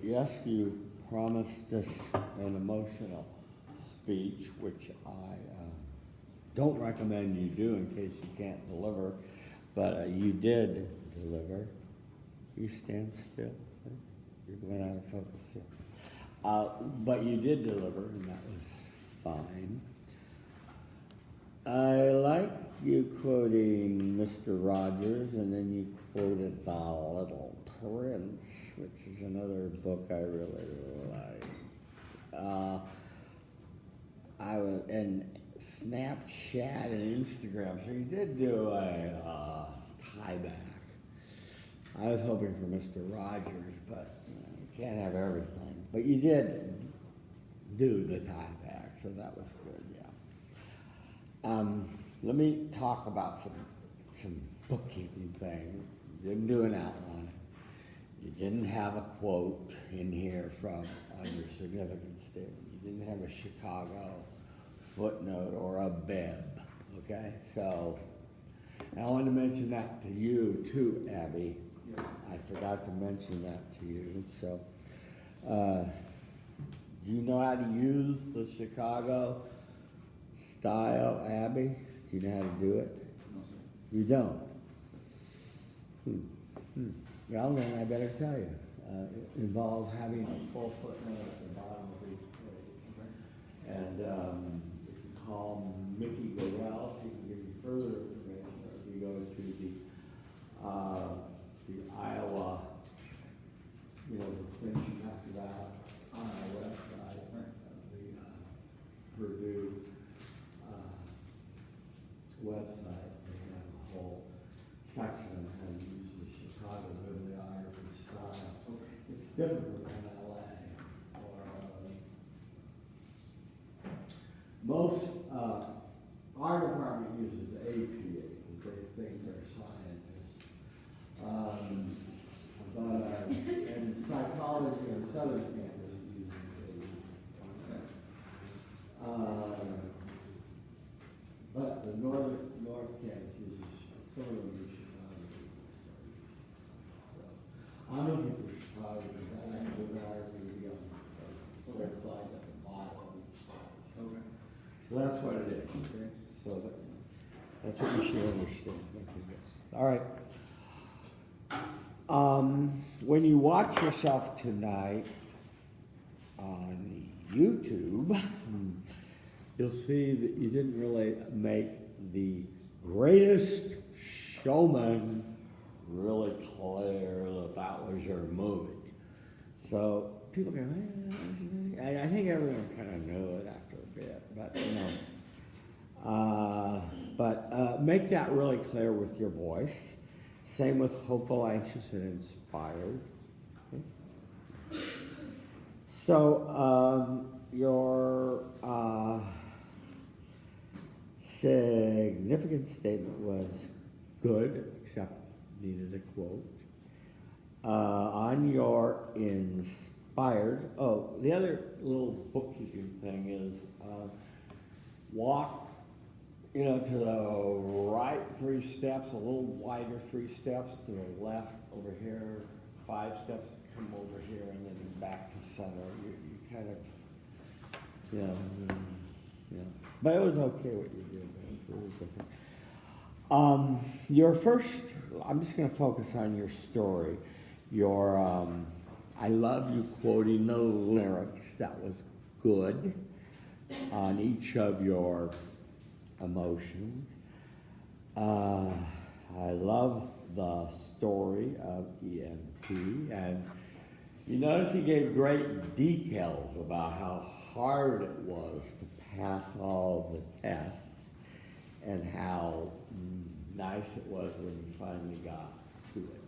yes, you promised us an emotional speech, which I don't recommend you do in case you can't deliver, but you did deliver. You stand still. You're going out of focus here. But you did deliver, and that was fine. I like you quoting Mr. Rogers, and then you quoted The Little Prince, which is another book I really like. I was and Snapchat and Instagram, so you did do a tie back. I was hoping for Mr. Rogers, but you can't have everything. But you did do the tie back, so that was good, yeah. Let me talk about some bookkeeping things. You didn't do an outline. You didn't have a quote in here from your significance statement. You didn't have a Chicago footnote or a bib, okay? So, and I wanted to mention that to you too, Abby. I forgot to mention that to you. So, do you know how to use the Chicago style, Abby? Do you know how to do it? No, sir. You don't? Well, then I better tell you. It involves having a full footnote at the bottom of each page. And if you call Mickey Gorell, she can give you further information. Or if you go to the Iowa, the thing she talked about on our website, the Purdue website, they have a whole section on how to use the Chicago bibliography style. It's different than LA or most. Our department uses APA because they think they're scientists. But and psychology and Southern campus uses APA. But the North Campus uses some of them use Chicago. So I'm looking for Chicago because I like bibliography to be on the website at the bottom. Okay. So that's what it is. Okay. So that's what you should understand. All right. When you watch yourself tonight on YouTube, you'll see that you didn't really make the greatest showman really clear that was your movie. So people go, I think everyone kind of knew it after a bit, but make that really clear with your voice. Same with hopeful, anxious, and inspired. Okay. So your significant statement was good, except needed a quote. On your inspired, the other little bookkeeping thing is walk you know, to the right 3 steps, a little wider 3 steps, to the left over here, 5 steps, come over here, and then back to center. You kind of, you know, but it was okay what you did. It was really different. Your first, I'm just going to focus on your story. Your, I love you quoting the lyrics. That was good on each of your emotions. I love the story of EMP, and you notice he gave great details about how hard it was to pass all the tests and how nice it was when you finally got to it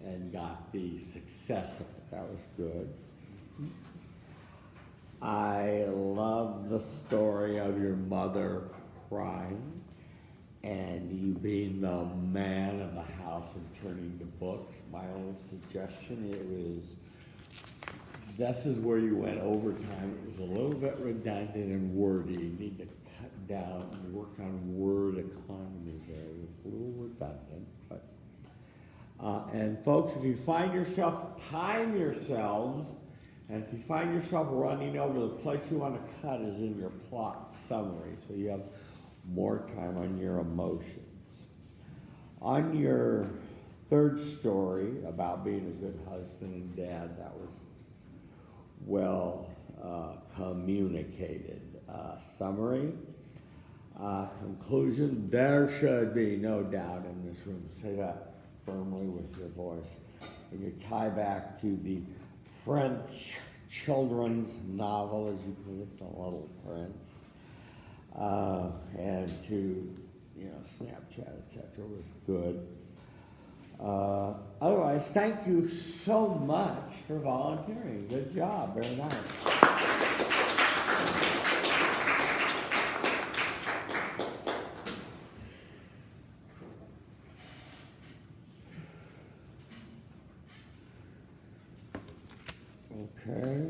and got the success of it. That was good. I love the story of your mother crying and you being the man of the house and turning to books. My only suggestion, this is where you went overtime. It was a little bit redundant and wordy. You need to cut down and work on word economy there. It was a little redundant, but and folks, if you find yourself, time yourselves. And if you find yourself running over, the place you want to cut is in your plot summary, so you have more time on your emotions. On your third story about being a good husband and dad, that was well communicated. Summary, conclusion, there should be no doubt in this room. Say that firmly with your voice. And you tie back to the French children's novel, as you put it, The Little Prince, and to, Snapchat, etc. was good. Otherwise, thank you so much for volunteering. Good job, very nice. Okay.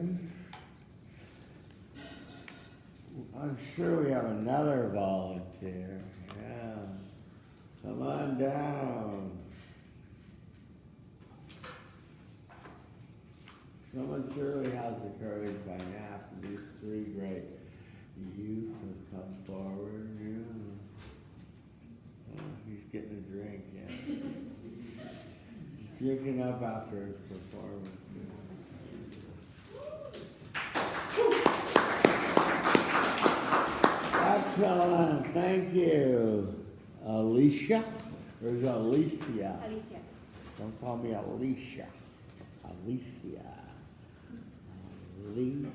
I'm sure we have another volunteer. Yeah. Come on down. Someone surely has the courage by now. These 3 great youth have come forward. Yeah. Oh, he's getting a drink, yeah. He's drinking up after his performance. Excellent, thank you. Alicia? Or is it Alicia? Alicia. Don't call me Alicia. Alicia. Alicia.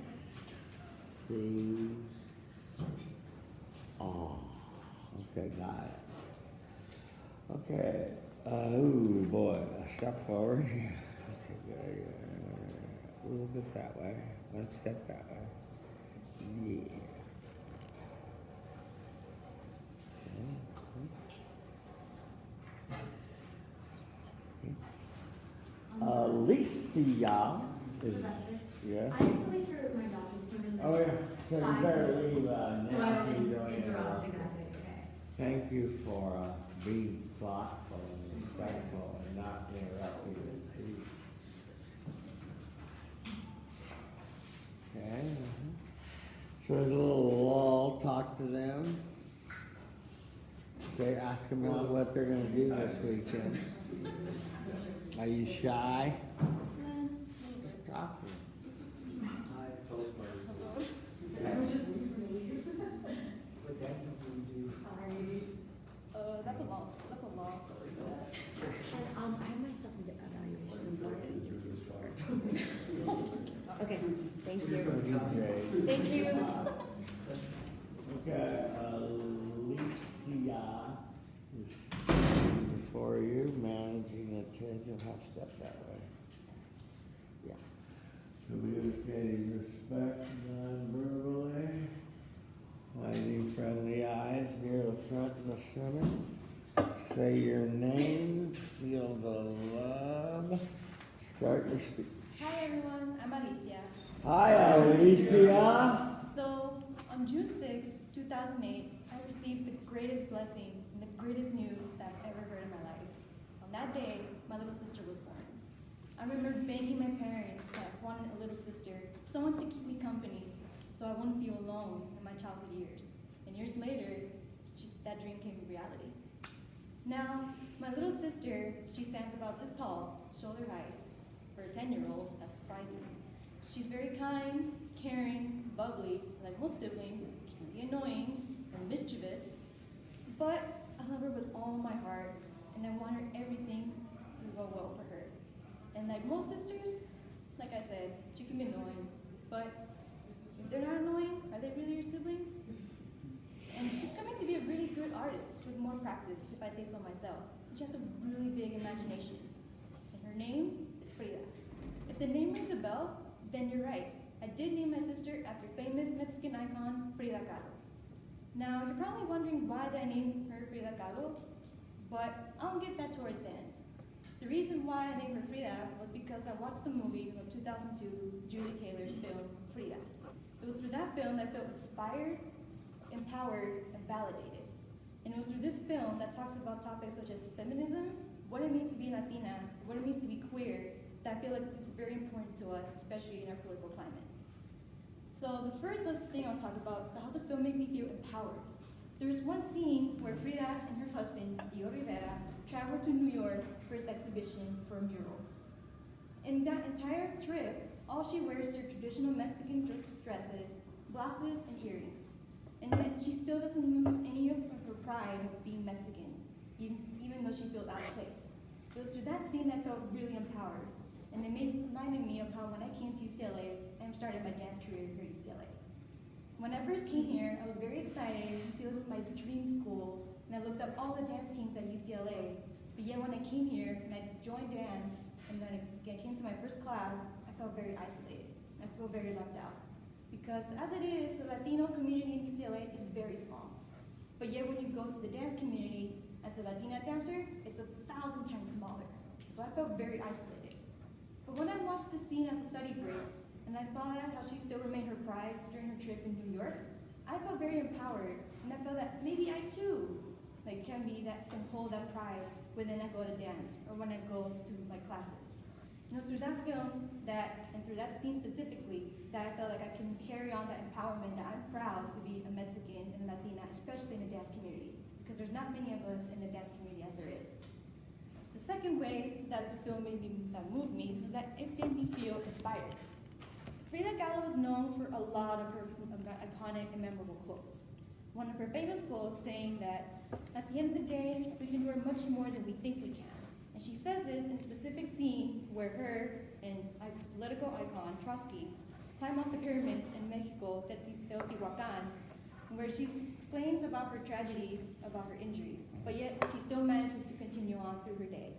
Oh, okay, got it. Okay, oh boy, a step forward. Okay, good. A little bit that way. 1 step that way. Yeah. Alicia is, yeah. I have to wait for my doctor's appointment. Oh yeah, so you better leave So I Nancy don't doing interrupt, it. exactly, okay. Thank you for being thoughtful and respectful and not interrupting the speech. Okay. So there's a little lull, talk to them. Say, ask them what they're gonna do this weekend. Are you shy? Just talk to them. Hi, tell us stories. What dances do you do? Sorry. That's a long story. I have myself in the evaluation, I'm sorry. Okay, thank you. DJ. Thank you. Okay, Alicia is before you, managing attention, half step that way. Yeah. Communicating respect non-verbally, finding friendly eyes near the front and the center. Say your name, feel the love. Start your speech. Hi everyone, I'm Alicia. Hi, Alicia. So, on June 6, 2008, I received the greatest blessing and the greatest news that I've ever heard in my life. On that day, my little sister was born. I remember begging my parents that I wanted a little sister, someone to keep me company, so I wouldn't feel alone in my childhood years. And years later, that dream came to reality. Now, my little sister, she stands about this tall, shoulder height. For a 10-year-old, that's surprising. She's very kind, caring, bubbly, like most siblings, can be annoying and mischievous, but I love her with all my heart, and I want everything to go well for her. And like most sisters, like I said, she can be annoying, but if they're not annoying, are they really your siblings? And she's coming to be a really good artist with more practice, if I say so myself. She has a really big imagination. And her name is Frida. If the name rings a bell, then you're right. I did name my sister after famous Mexican icon Frida Kahlo. Now, you're probably wondering why did I name her Frida Kahlo, but I'll get that towards the end. The reason why I named her Frida was because I watched the movie from 2002, Julie Taylor's film, Frida. It was through that film that I felt inspired, empowered, and validated. And it was through this film that talks about topics such as feminism, what it means to be Latina, what it means to be queer, that I feel like it's very important to us, especially in our political climate. So the first thing I'll talk about is how the film made me feel empowered. There's one scene where Frida and her husband, Dio Rivera, travel to New York for his exhibition for a mural. In that entire trip, all she wears are traditional Mexican dresses, blouses, and earrings. And yet she still doesn't lose any of her pride of being Mexican, even though she feels out of place. It was through that scene that I felt really empowered. And it reminded me of how when I came to UCLA, I started my dance career here at UCLA. When I first came here, I was very excited. UCLA was my dream school, and I looked up all the dance teams at UCLA. But yet when I came here and I joined dance, and when I came to my first class, I felt very isolated. I felt very left out. Because as it is, the Latino community in UCLA is very small. But yet when you go to the dance community, as a Latina dancer, it's 1,000 times smaller. So I felt very isolated. But when I watched the scene as a study break, and I saw that how she still remained her pride during her trip in New York, I felt very empowered, and I felt that maybe I too can hold that pride when I go to dance or when I go to my classes. And it was through that film and through that scene specifically that I felt like I can carry on that empowerment that I'm proud to be a Mexican and Latina, especially in the dance community, because there's not many of us in the dance community as there is. The second way that the film moved me was that it made me feel inspired. Frida Kahlo was known for a lot of her iconic and memorable quotes. One of her famous quotes saying that, at the end of the day, we can do much more than we think we can. And she says this in a specific scene where her and political icon Trotsky climb up the pyramids in Mexico, Teotihuacan, where she explains about her tragedies, about her injuries, but yet she still manages to continue on through her day.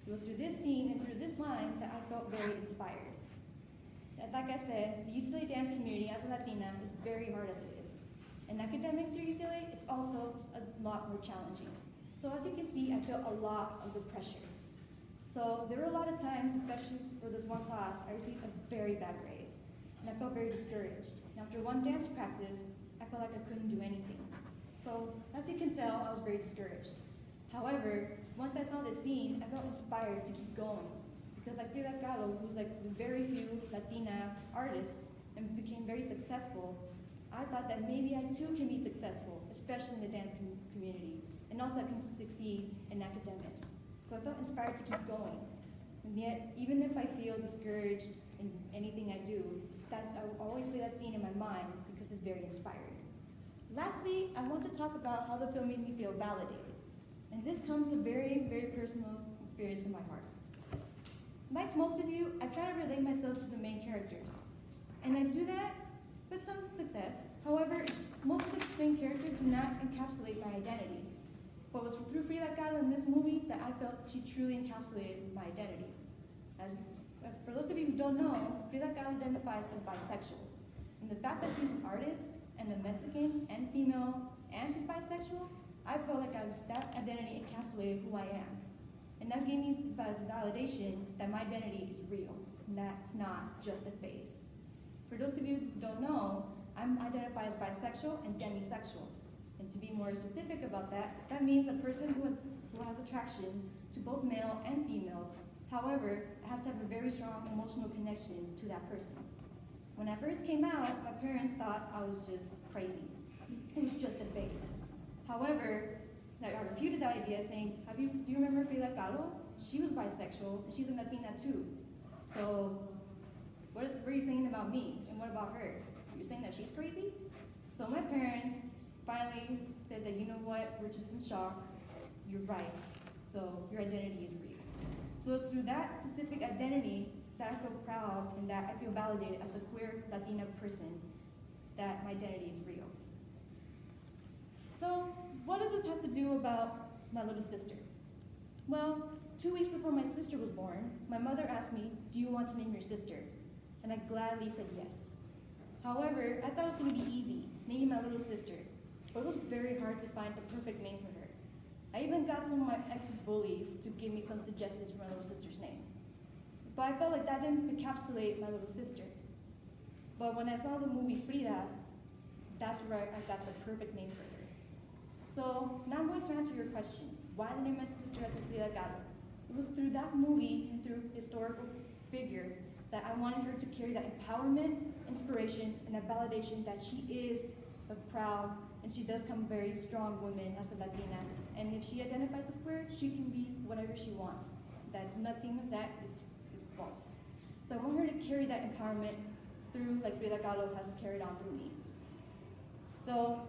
It was through this scene and through this line that I felt very inspired. Like I said, the UCLA dance community as a Latina is very hard as it is. And academics here at UCLA is also a lot more challenging. So as you can see, I felt a lot of the pressure. So there were a lot of times, especially for this one class, I received a very bad grade. And I felt very discouraged. And after one dance practice, I felt like I couldn't do anything. So as you can tell, I was very discouraged. However, once I saw this scene, I felt inspired to keep going. Because like Frida Kahlo, who's like very few Latina artists and became very successful, I thought that maybe I too can be successful, especially in the dance community, and also I can succeed in academics. So I felt inspired to keep going. And yet, even if I feel discouraged in anything I do, I will always play that scene in my mind because it's very inspiring. Lastly, I want to talk about how the film made me feel validated. And this comes a very, very personal experience in my heart. Like most of you, I try to relate myself to the main characters. And I do that with some success. However, most of the main characters do not encapsulate my identity. But it was through Frida Kahlo in this movie that I felt she truly encapsulated my identity. For those of you who don't know, Frida Kahlo identifies as bisexual. And the fact that she's an artist and a Mexican and female and she's bisexual, I felt like that identity encapsulated who I am. And that gave me the validation that my identity is real, and that's not just a phase. For those of you who don't know, I'm identified as bisexual and demisexual. And to be more specific about that, that means a person who has attraction to both male and females. However, I have to have a very strong emotional connection to that person. When I first came out, my parents thought I was just crazy. It was just a phase. However, I refuted that idea saying, do you remember Frida Kahlo? She was bisexual, and she's a Latina too. So, what are you saying about me, and what about her? You're saying that she's crazy? So my parents finally said that, you know what, we're just in shock. You're right. So your identity is real. So it's through that specific identity that I feel proud and that I feel validated as a queer Latina person that my identity is real. So what does this have to do about my little sister? Well, 2 weeks before my sister was born, my mother asked me, do you want to name your sister? And I gladly said yes. However, I thought it was going to be easy, naming my little sister, but it was very hard to find the perfect name for her. I even got some of my ex-bullies to give me some suggestions for my little sister's name. But I felt like that didn't encapsulate my little sister. But when I saw the movie Frida, that's where I got the perfect name for her. So now I'm going to answer your question. Why did I name my sister after Frida Kahlo? It was through that movie and through historical figure that I wanted her to carry that empowerment, inspiration, and that validation that she is a proud, and she does come very strong woman as a Latina. And if she identifies as queer, she can be whatever she wants. That nothing of that is false. So I want her to carry that empowerment through, like Frida Kahlo has carried on through me. So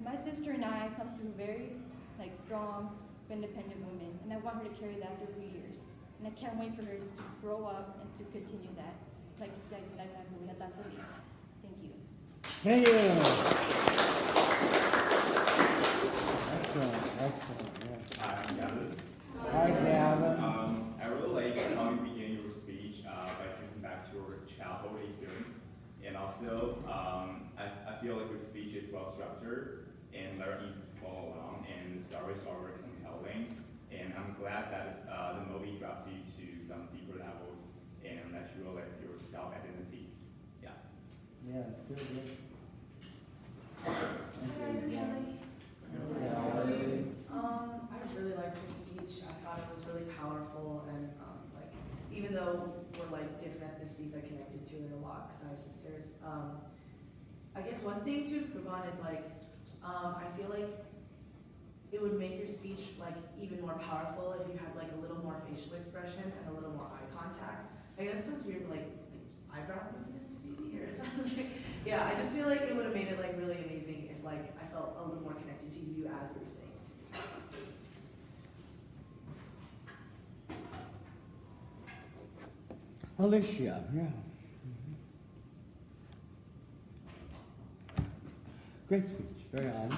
my sister and I come through very strong, independent women, and I want her to carry that through her years. And I can't wait for her to grow up and to continue that, like that movie that's done for me. Thank you. Thank you. Excellent, yeah. Hi, I'm Gavin. Hi, Gavin. I really like how you begin your speech by tracing back to your childhood experience. And also, I feel like your speech is well structured and very easy to follow along, and the stories are very compelling. And I'm glad that the movie drops you to some deeper levels and lets you realize your self-identity. Yeah. Yeah, good, good. I really liked your speech. I thought it was really powerful, and even though we're different ethnicities, I connected to it a lot because I have sisters. I guess one thing to improve on is I feel like it would make your speech even more powerful if you had a little more facial expression and a little more eye contact. That sounds weird, but eyebrow movements maybe or something. Yeah, I just feel like it would have made it really amazing if I felt a little more connected to you as you were saying it to me. Alicia, yeah. Great speech, very honest,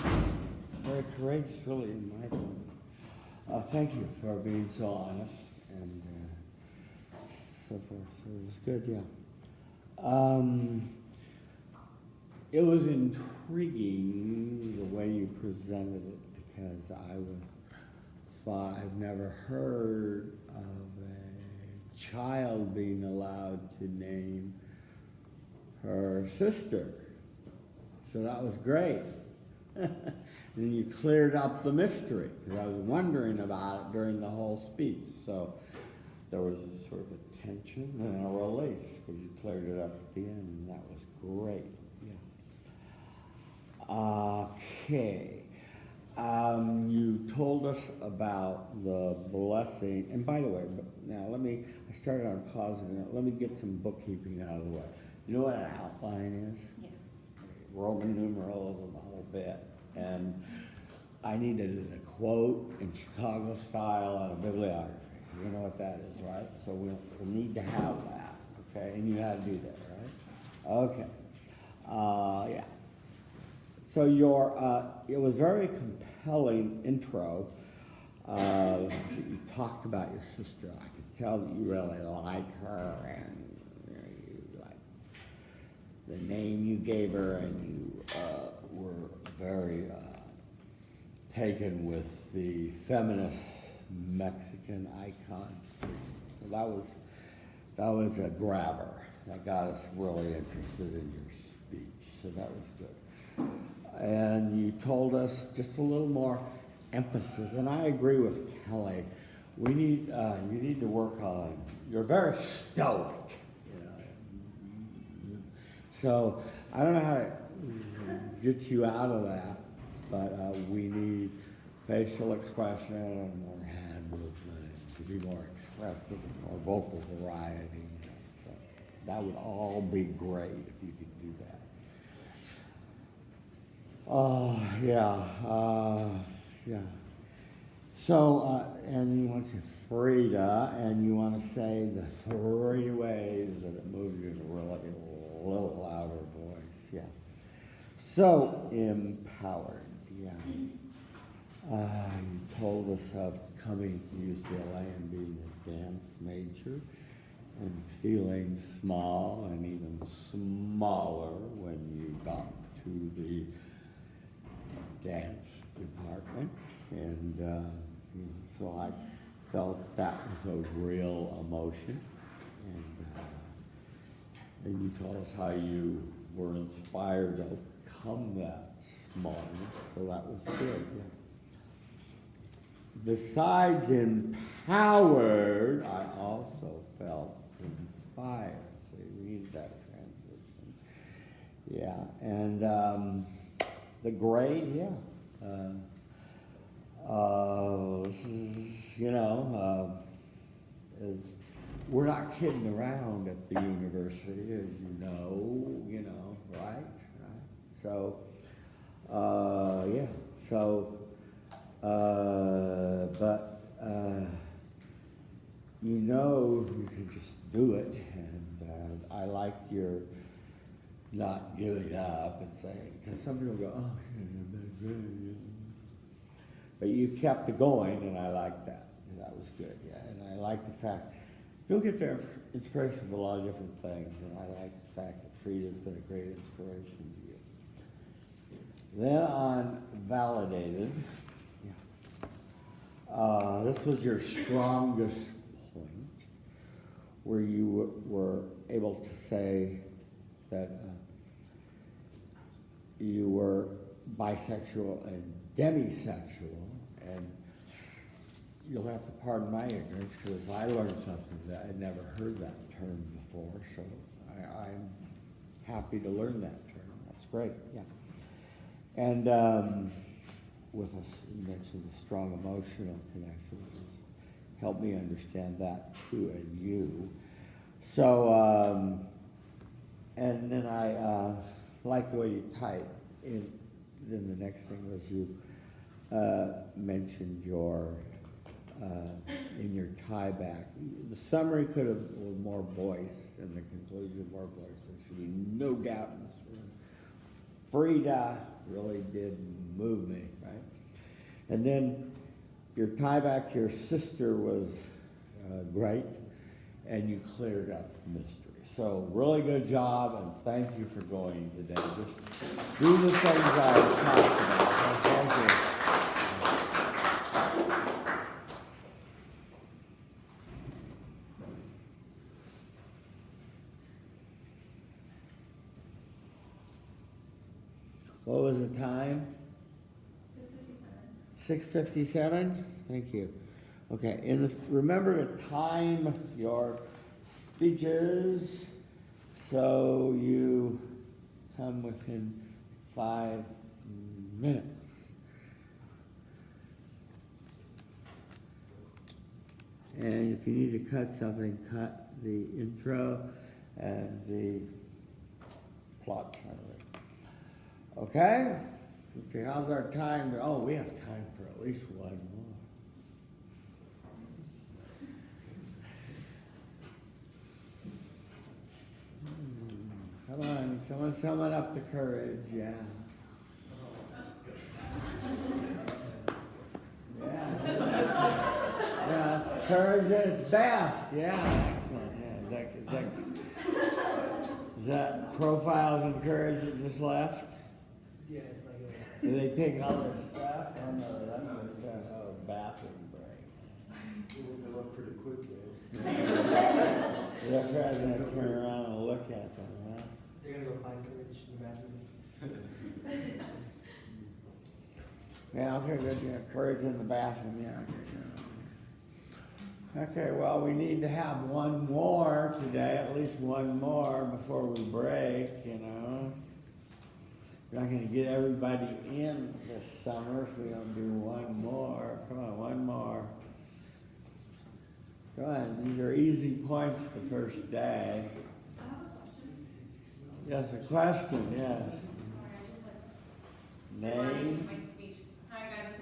very courageous, really, in my opinion. Thank you for being so honest and so forth. So it was good, yeah. It was intriguing the way you presented it because I've never heard of a child being allowed to name her sister. So that was great. And you cleared up the mystery, because I was wondering about it during the whole speech. So there was a sort of a tension and a release, because you cleared it up at the end, and that was great. Yeah. Okay. You told us about the blessing, and by the way, now I started on positive, let me get some bookkeeping out of the way. You know what an outline is? Yeah. Roman numerals and the whole bit. And I needed a quote in Chicago style and a bibliography. You know what that is, right? So we'll need to have that, okay? And you know how to do that, right? Okay. Yeah. So it was very compelling intro. You talked about your sister. I could tell that you really like her, and you like the name you gave her, and you were very taken with the feminist Mexican icon. So that was a grabber. That got us really interested in your speech. So that was good. and you told us just a little more emphasis, and I agree with Kelly. We need, you need to work on, you're very stoic, you know. So I don't know how to get you out of that, but we need facial expression and more hand movement to be more expressive and more vocal variety. You know. So that would all be great if you could do that. Yeah. So, and you want to say Frida, and you want to say the 3 ways that it moves you in a little louder voice, yeah. So empowered, yeah. You told us of coming to UCLA and being a dance major and feeling small and even smaller when you got to the dance department, and you know, so I felt that was a real emotion, and you told us how you were inspired to overcome that smallness, so that was good. Yeah. Besides empowered, I also felt inspired. So you need that transition. Yeah, and the grade, yeah. This is, you know, is we're not kidding around at the university, as you know, right? So, yeah. So, but you know, you can just do it, and I liked your not giving up and saying, because some people go, oh, but you kept it going, and I liked that. That was good, yeah. And I like the fact you'll get their inspiration from a lot of different things, and I like the fact that Frida's been a great inspiration to you. Then on validated, yeah. This was your strongest point, where you were able to say that you were bisexual and demisexual, and you'll have to pardon my ignorance because I learned something that I'd never heard that term before, so I'm happy to learn that term. That's great, yeah. And with us, you mentioned the strong emotional connection. Help me understand that too, and you. So, and then I like the way you type. Then the next thing was you mentioned your, in your tie back. The summary could have more voice, and the conclusion more voice. There should be no doubt in this room. Frida really did move me, right? And then your tie back to your sister was great, and you cleared up mystery. So really good job, and thank you for going today. Just do the things I talked about. Thank you. What was the time? 6:57. Thank you. Okay, and remember to time your speeches so you come within 5 minutes. And if you need to cut something, cut the intro and the plot summary. Okay? Okay, how's our time? Oh, we have time for at least one more. Come on, someone summon up the courage, yeah. Yeah, it's courage at its best, yeah, excellent, yeah. Is that profiles and courage that just left? Yeah, it's like a... Do they take all their stuff? Oh no, that's their stuff. Oh, bathroom break. They left pretty quick though. They're probably gonna turn around and look at them, huh? They're gonna go find courage in the bathroom. Yeah, okay, good, yeah, courage in the bathroom, yeah. Okay, well, we need to have one more today, at least one more before we break, you know. We're not gonna get everybody in this summer if we don't do one more. Come on, one more. Go on, these are easy points the first day. I have a question. Yes, a question, yes. Regarding Name? my speech. Hi guys,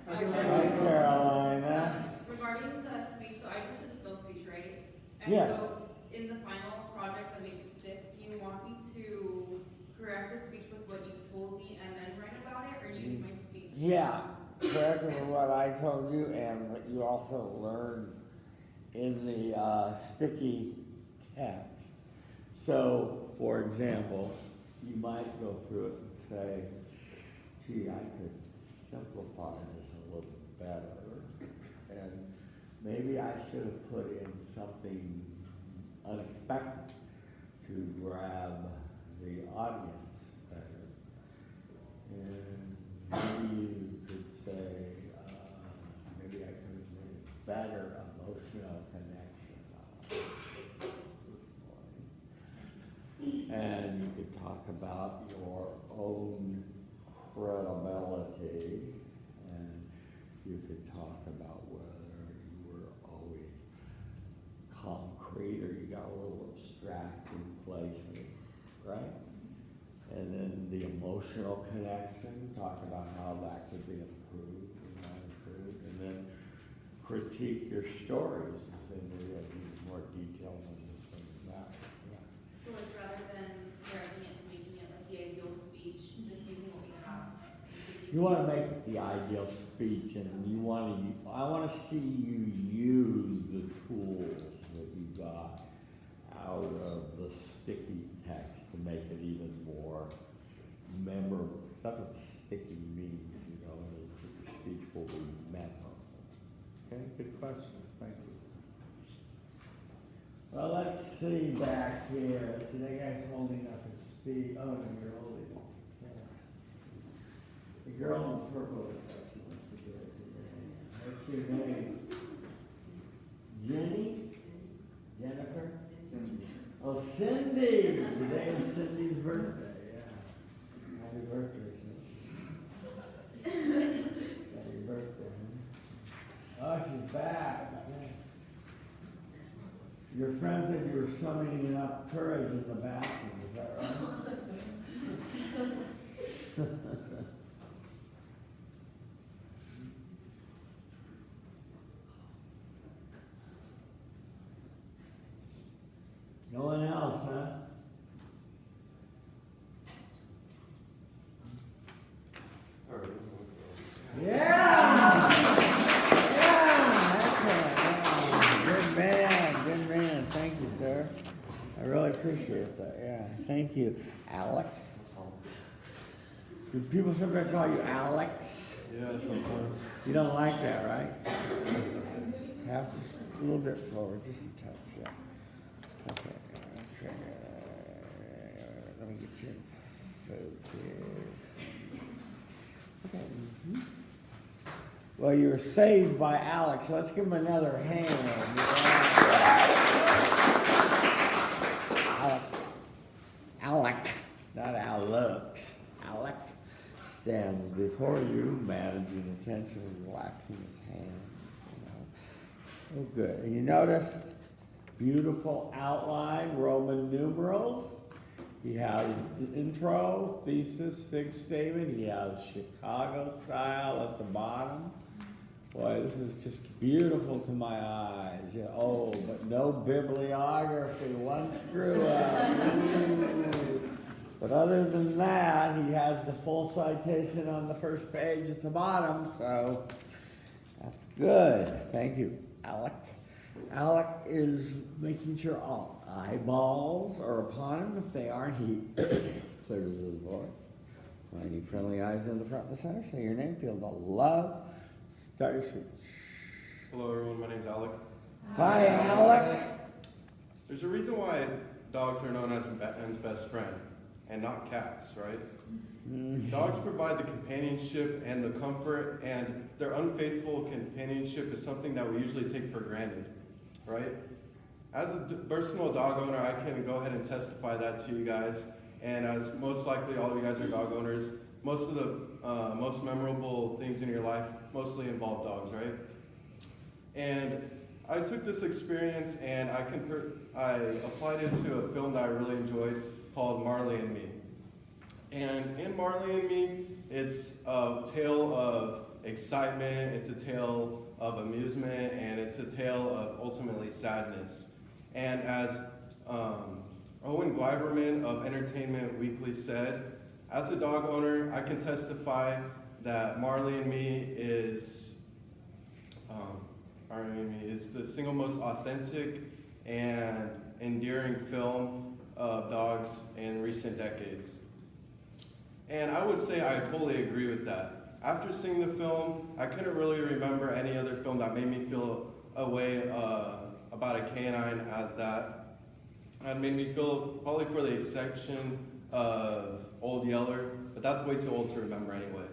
I'm Hi, Carolina. Carolina. Regarding the speech, so I just did the film speech, right? And Yeah. so in the final project, the Make It Stick, do you want me to correct the speech with what you told me and then write about it, or use my speech? Yeah, correct with what I told you and what you also learned in the sticky text. So, for example, you might go through it and say, gee, I could simplify this a little better, and maybe I should have put in something unexpected to grab the audience better. And maybe you could say, maybe I could have made a better emotional connection this morning. And you could talk about your own credibility, and you could talk about whether you were always concrete or you got a little abstract in places, right? And then the emotional connection, talk about how that could be improved and not improved, and then critique your stories and say maybe I need more detail on this and that. Yeah. So like rather than correcting it to making it like the ideal speech, just using what we have. You want to make it the ideal speech, and I want to see you use the tools that you got out of the sticky text to make it even more memorable. That's what sticky means, you know, is that your speech will be memorable. Okay, good question. Thank you. Well, let's see back here. See, that guy's holding up his speech. Oh, no, you're holding it. The girl in purple is what she wants to get today. What's your name? Jenny? Jennifer? Cindy. Oh, Cindy! Today is Cindy's birthday, yeah. Happy birthday, Cindy. Happy birthday, huh? Oh, she's back. Okay. Your friend said you were summoning up courage in the bathroom, is that right? No one else, huh? Yeah! Yeah! Good man. Thank you, sir. I really appreciate that. Yeah, thank you. Alec? Do people sometimes call you Alex? Yeah, sometimes. You don't like that, right? Half, a little bit forward, just a touch, yeah. Okay. Let me get you in focus. Okay. Mm-hmm. Well, you were saved by Alex. Let's give him another hand. Alec, not Alex. Alec stands before you, managing attention, relaxing his hands. Oh, good. And you notice beautiful outline, Roman numerals. He has the intro, thesis, sig statement. He has Chicago style at the bottom. Boy, this is just beautiful to my eyes. Yeah, oh, but no bibliography, one screw up. But other than that, he has the full citation on the first page at the bottom, so that's good. Thank you, Alec. Alec is making sure all eyeballs are upon him. If they aren't, he clears his voice. Finding friendly eyes in the front and the center. Say your name, feel the love. Start your speech. Hello everyone, my name's Alec. Hi, Alec. There's a reason why dogs are known as man's best friend. and not cats, right? Dogs provide the companionship and the comfort, and their unfaithful companionship is something that we usually take for granted, right? As a personal dog owner, I can go ahead and testify that to you guys, and as most likely all of you guys are dog owners, most of the most memorable things in your life mostly involve dogs, right? And I took this experience and I applied it to a film that I really enjoyed called Marley and Me. And in Marley and Me, it's a tale of excitement, it's a tale of amusement, and it's a tale of ultimately sadness. And as Owen Gleiberman of Entertainment Weekly said, as a dog owner, I can testify that Marley and Me is the single most authentic and endearing film of dogs in recent decades. And I would say I totally agree with that. After seeing the film, I couldn't really remember any other film that made me feel a way about a canine as that. It made me feel, probably for the exception of Old Yeller, but that's way too old to remember anyway.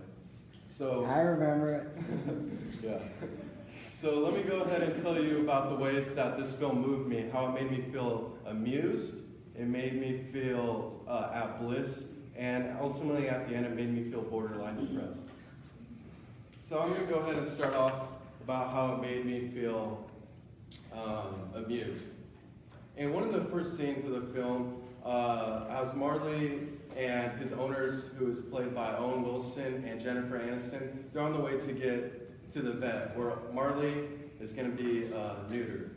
So I remember it. yeah. So let me go ahead and tell you about the ways that this film moved me, how it made me feel amused, it made me feel at bliss, and ultimately at the end it made me feel borderline depressed. So I'm going to go ahead and start off about how it made me feel amused. In one of the first scenes of the film, as Marley and his owners, who is played by Owen Wilson and Jennifer Aniston, they're on the way to get to the vet, where Marley is going to be neutered.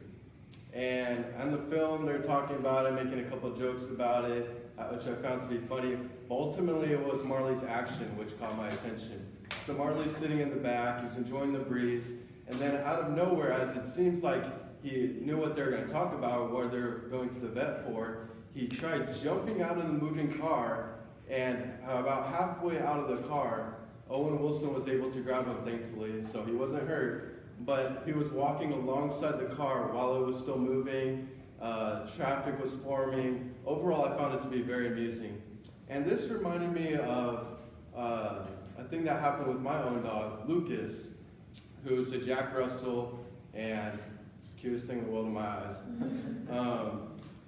And in the film, they're talking about it, making a couple jokes about it, which I found to be funny. But ultimately, it was Marley's action which caught my attention. So Marley's sitting in the back, he's enjoying the breeze, and then out of nowhere, as it seems like he knew what they were going to talk about, or what they're going to the vet for, he tried jumping out of the moving car, and about halfway out of the car, Owen Wilson was able to grab him, thankfully, so he wasn't hurt, but he was walking alongside the car while it was still moving, traffic was forming. Overall, I found it to be very amusing. And this reminded me of a thing that happened with my own dog, Lucas, who's a Jack Russell, and it's the cutest thing in the world in my eyes.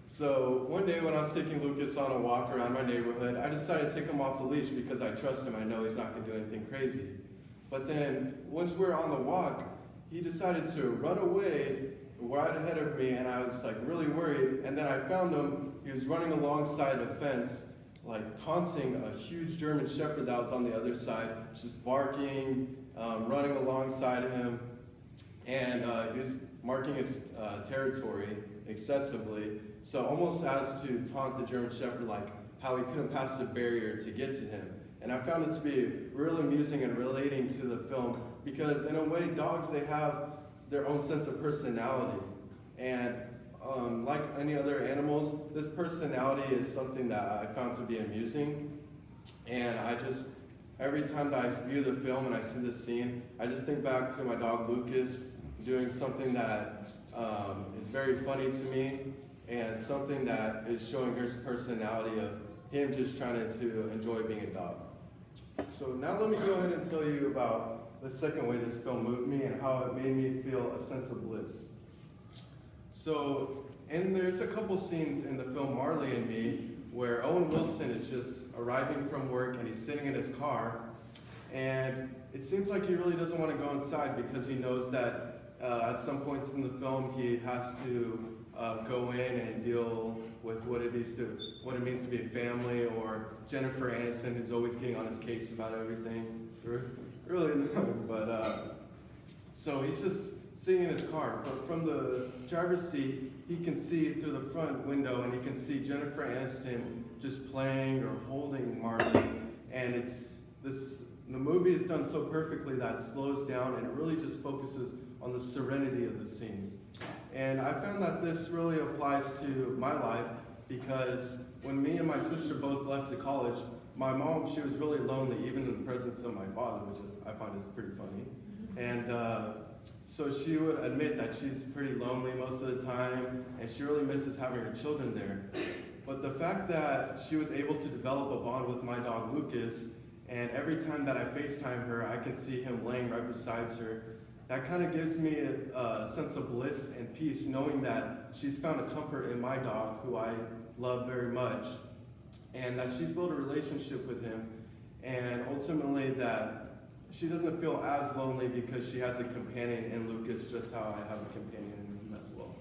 So one day when I was taking Lucas on a walk around my neighborhood, I decided to take him off the leash because I trust him. I know he's not going to do anything crazy. But then once we're on the walk, he decided to run away right ahead of me, and I was like really worried. And then I found him. He was running alongside a fence, like taunting a huge German Shepherd that was on the other side, just barking, running alongside him, and he was marking his territory excessively. So almost as to taunt the German Shepherd, like how he couldn't pass the barrier to get to him. And I found it to be real amusing and relating to the film because in a way, dogs, they have their own sense of personality. And like any other animals, this personality is something that I found to be amusing. And every time that I view the film and I see this scene, I just think back to my dog Lucas doing something that is very funny to me, and something that is showing his personality of him just trying to enjoy being a dog. So now let me go ahead and tell you about the second way this film moved me and how it made me feel a sense of bliss. So, and there's a couple scenes in the film Marley and Me where Owen Wilson is just arriving from work and he's sitting in his car, and it seems like he really doesn't want to go inside because he knows that at some points in the film he has to go in and deal with what it means to be a family, or Jennifer Aniston, who's always getting on his case about everything. Really annoying, but so he's just sitting in his car, but from the driver's seat, he can see through the front window, and he can see Jennifer Aniston just playing or holding Marley, and the movie is done so perfectly that it slows down and it really just focuses on the serenity of the scene. And I found that this really applies to my life because when me and my sister both left to college, my mom, she was really lonely, even in the presence of my father, which I find is pretty funny. And so she would admit that she's pretty lonely most of the time, and she really misses having her children there. But the fact that she was able to develop a bond with my dog Lucas, and every time that I FaceTime her, I can see him laying right beside her, that kind of gives me a sense of bliss and peace, knowing that she's found a comfort in my dog, who I love very much, and that she's built a relationship with him, and ultimately that she doesn't feel as lonely because she has a companion in Lucas, just how I have a companion in him as well.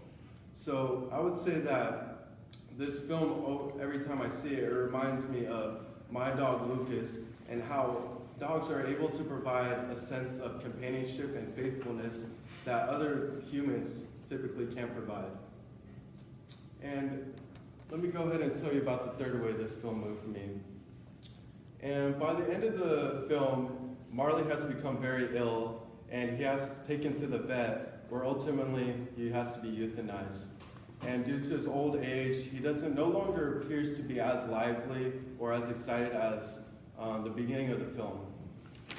So I would say that this film, every time I see it, it reminds me of my dog Lucas and how dogs are able to provide a sense of companionship and faithfulness that other humans typically can't provide. And let me go ahead and tell you about the third way this film moved me. And by the end of the film, Marley has become very ill, and he has taken to the vet, where ultimately he has to be euthanized. And due to his old age, he no longer appears to be as lively or as excited as the beginning of the film.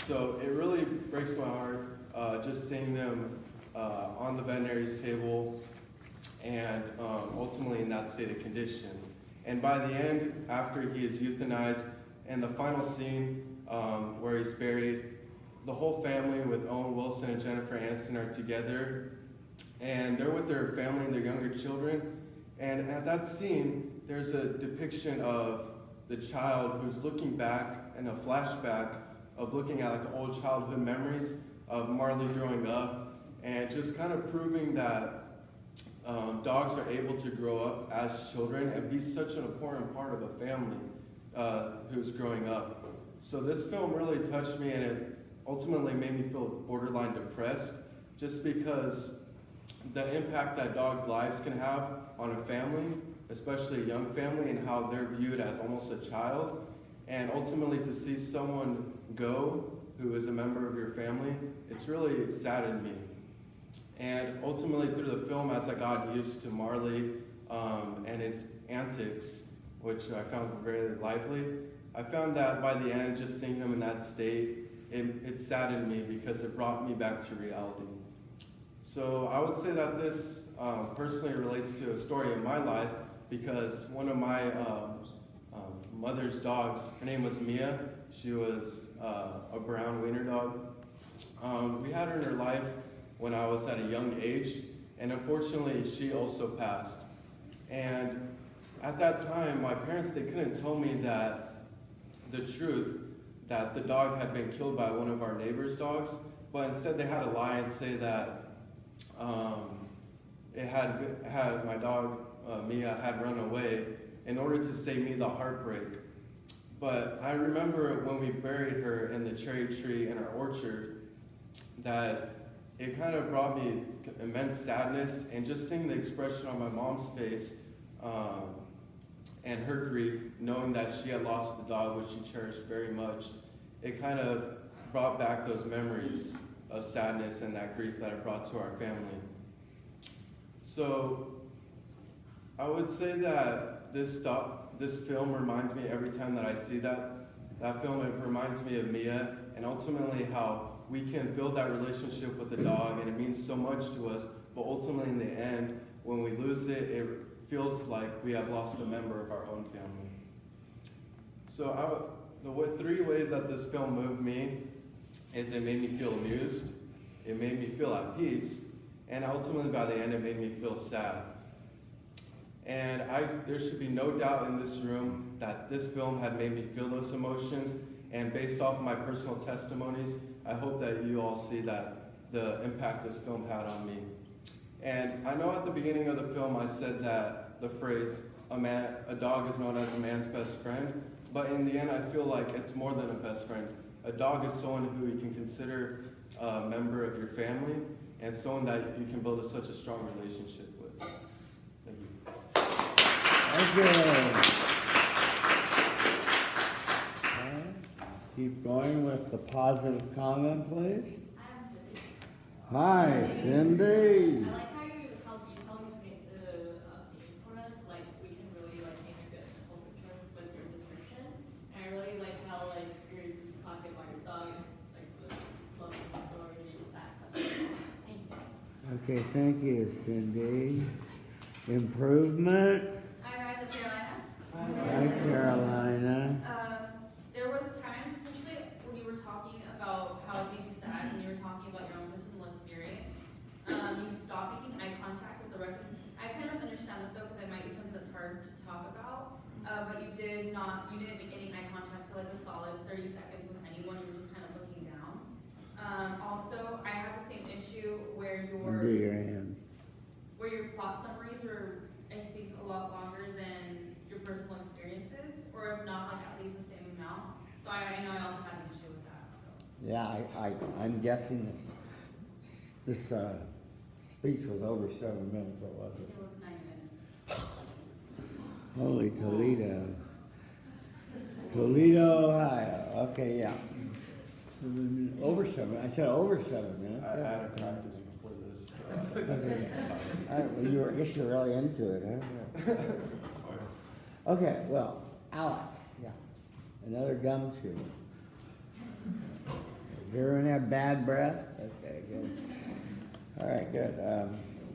So it really breaks my heart just seeing them on the veterinary's table and ultimately in that state of condition. And by the end, after he is euthanized, and the final scene where he's buried, the whole family with Owen Wilson and Jennifer Aniston are together, and they're with their family and their younger children. And at that scene, there's a depiction of the child who's looking back in a flashback of looking at like old childhood memories of Marley growing up, and just kind of proving that dogs are able to grow up as children and be such an important part of a family who's growing up. So this film really touched me, and it ultimately made me feel borderline depressed, just because the impact that dogs' lives can have on a family, especially a young family, and how they're viewed as almost a child. And ultimately to see someone go who is a member of your family, it's really saddened me. And ultimately through the film, as I got used to Marley and his antics, which I found very lively, I found that by the end, just seeing him in that state, it saddened me because it brought me back to reality. So I would say that this personally relates to a story in my life, because one of my mother's dogs, her name was Mia. She was a brown wiener dog. We had her in her life when I was at a young age, and unfortunately she also passed. And at that time, my parents, they couldn't tell me that the truth, that the dog had been killed by one of our neighbor's dogs, but instead they had to lie and say that my dog, Mia, had run away in order to save me the heartbreak. But I remember when we buried her in the cherry tree in our orchard, that it kind of brought me immense sadness, and just seeing the expression on my mom's face and her grief, knowing that she had lost the dog, which she cherished very much, it kind of brought back those memories of sadness and that grief that it brought to our family. So I would say that this film reminds me, every time that I see that film, it reminds me of Mia, and ultimately how we can build that relationship with the dog, and it means so much to us, but ultimately in the end, when we lose it, it feels like we have lost a member of our own family. So the three ways that this film moved me is it made me feel amused, it made me feel at peace, and ultimately by the end it made me feel sad. And there should be no doubt in this room that this film had made me feel those emotions, and based off of my personal testimonies, I hope that you all see that the impact this film had on me. And I know at the beginning of the film I said that the phrase, a dog is known as a man's best friend, but in the end I feel like it's more than a best friend. A dog is someone who you can consider a member of your family, and someone that you can build such a strong relationship with. Thank you. Thank you. Keep going with the positive comment, please. Hi, Cindy. I like how detailed you paint the scenes for us. Like, we can really paint a good mental picture with your description. And I really like how you're just talking about your dog, and it's the loving story that touches me. Thank you. Okay, thank you, Cindy. Improvement. Hi guys, up here I have. 30 seconds with anyone, you're just kind of looking down. Also, I have the same issue where Under your hands. your plot summaries are, I think, a lot longer than your personal experiences, or if not, like at least the same amount. So I know I also had an issue with that. So. Yeah, I'm guessing this speech was over 7 minutes. What was it? It was 9 minutes. Holy Toledo. Toledo, Ohio. Okay, yeah. Over 7. I said over 7 minutes. I had a practice before this. So. Okay. I guess you're really into it, huh? Sorry. Okay, well, Alec, yeah. Another gum chew. Does everyone have bad breath? Okay, good. All right, good.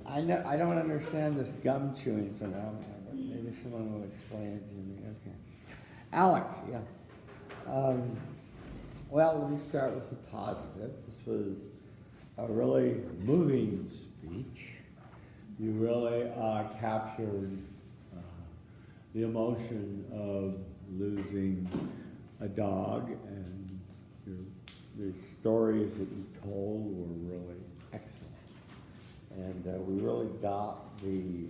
I don't understand this gum chewing phenomenon, but maybe someone will explain it to me. Okay. Alec, yeah. Well, let me start with the positive. This was a really moving speech. You really captured the emotion of losing a dog, and the stories that you told were really excellent. And we really got the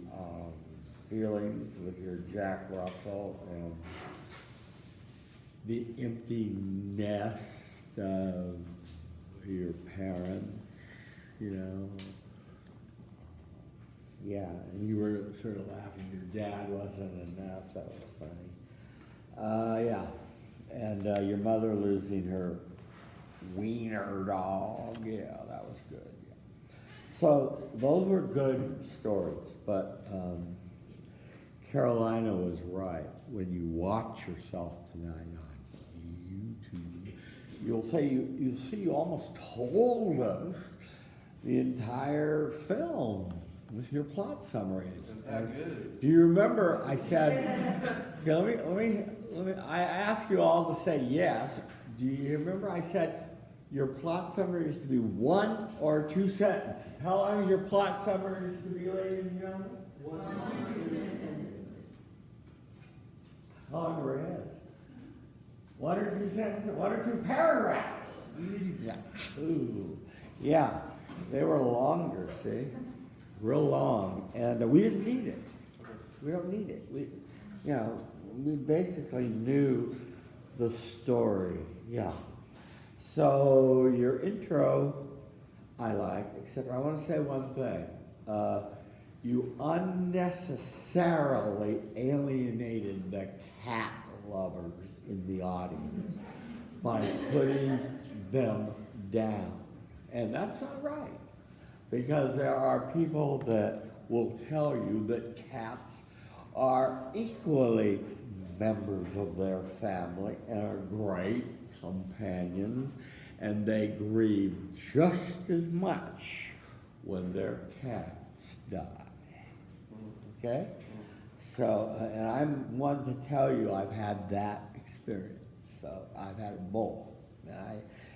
feelings with your Jack Russell and the empty nest of your parents, you know. Yeah, and you were sort of laughing. Your dad wasn't enough. That was funny. Yeah, and your mother losing her wiener dog. Yeah, that was good. Yeah. So those were good stories, but Carolina was right. When you watch yourself tonight on YouTube, you'll see you almost told us the entire film with your plot summaries. Was that good? Do you remember I said, okay, let me, I asked you all to say yes. Do you remember I said your plot summary is to be 1 or 2 sentences? How long is your plot summary to be, ladies and gentlemen? 1 or 2 sentences. How long were his? 1 or 2 sentences? 1 or 2 paragraphs? Yeah. Ooh. Yeah. They were longer, see? Real long. And we didn't need it. We don't need it. We basically knew the story. Yeah. So your intro, I like, except I want to say one thing. You unnecessarily alienated the cat lovers in the audience by putting them down. And that's not right, because there are people that will tell you that cats are equally members of their family and are great companions, and they grieve just as much when their cats die. Okay? So, and I'm one to tell you I've had that experience. So I've had both.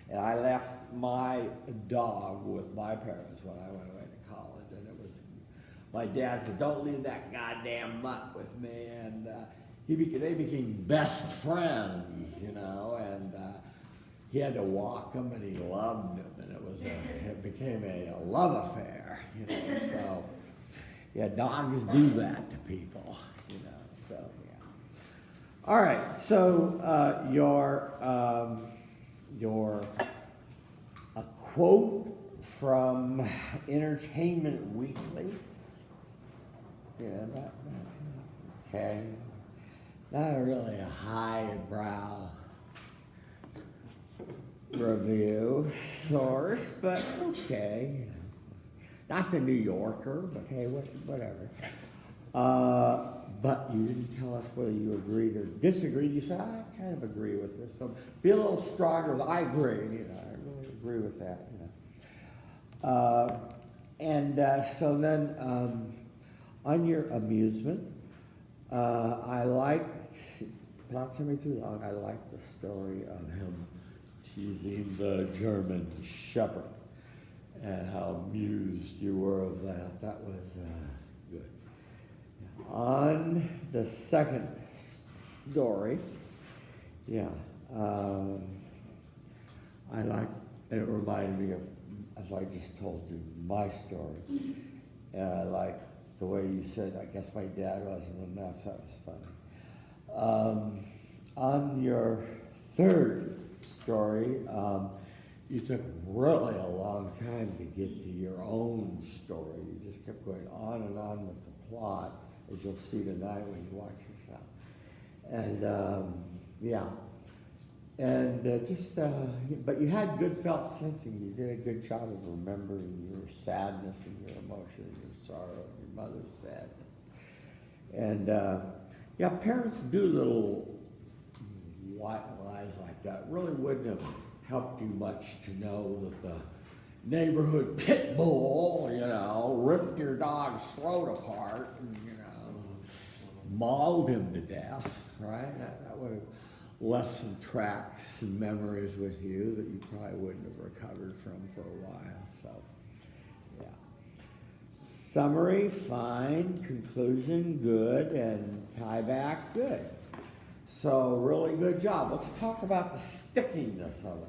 And I left my dog with my parents when I went away to college, and it was, my dad said, "Don't leave that goddamn mutt with me," and they became best friends, you know, and he had to walk him, and he loved him, and it became a love affair, you know. So yeah, dogs do that to people, you know. So yeah. All right. So a quote from Entertainment Weekly. Yeah, okay. Not really a highbrow review source, but okay. You know. Not the New Yorker, but hey, whatever. But you didn't tell us whether you agreed or disagreed. You said, I kind of agree with this. So be a little stronger with, I agree, you know, I really agree with that, you know. So then, on your amusement, I liked, not to be too long, I liked the story of him teasing the German Shepherd and how amused you were of that. That was good. On the second story, yeah, I like, and it reminded me of, as I just told you, my story. And I like the way you said, I guess my dad wasn't enough, that was funny. On your third story, you took really a long time to get to your own story. You just kept going on with the plot, as you'll see tonight when you watch yourself. And yeah, and but you had good felt sensing. You did a good job of remembering your sadness and your emotion and your sorrow and your mother's sadness. And yeah, parents do little white lies like that. Really wouldn't have helped you much to know that the neighborhood pit bull, ripped your dog's throat apart and, mauled him to death, right? That would have left some tracks and memories with you that you probably wouldn't have recovered from for a while, so, yeah. Summary, fine. Conclusion, good. And tie back, good. So, really good job. Let's talk about the stickiness of it.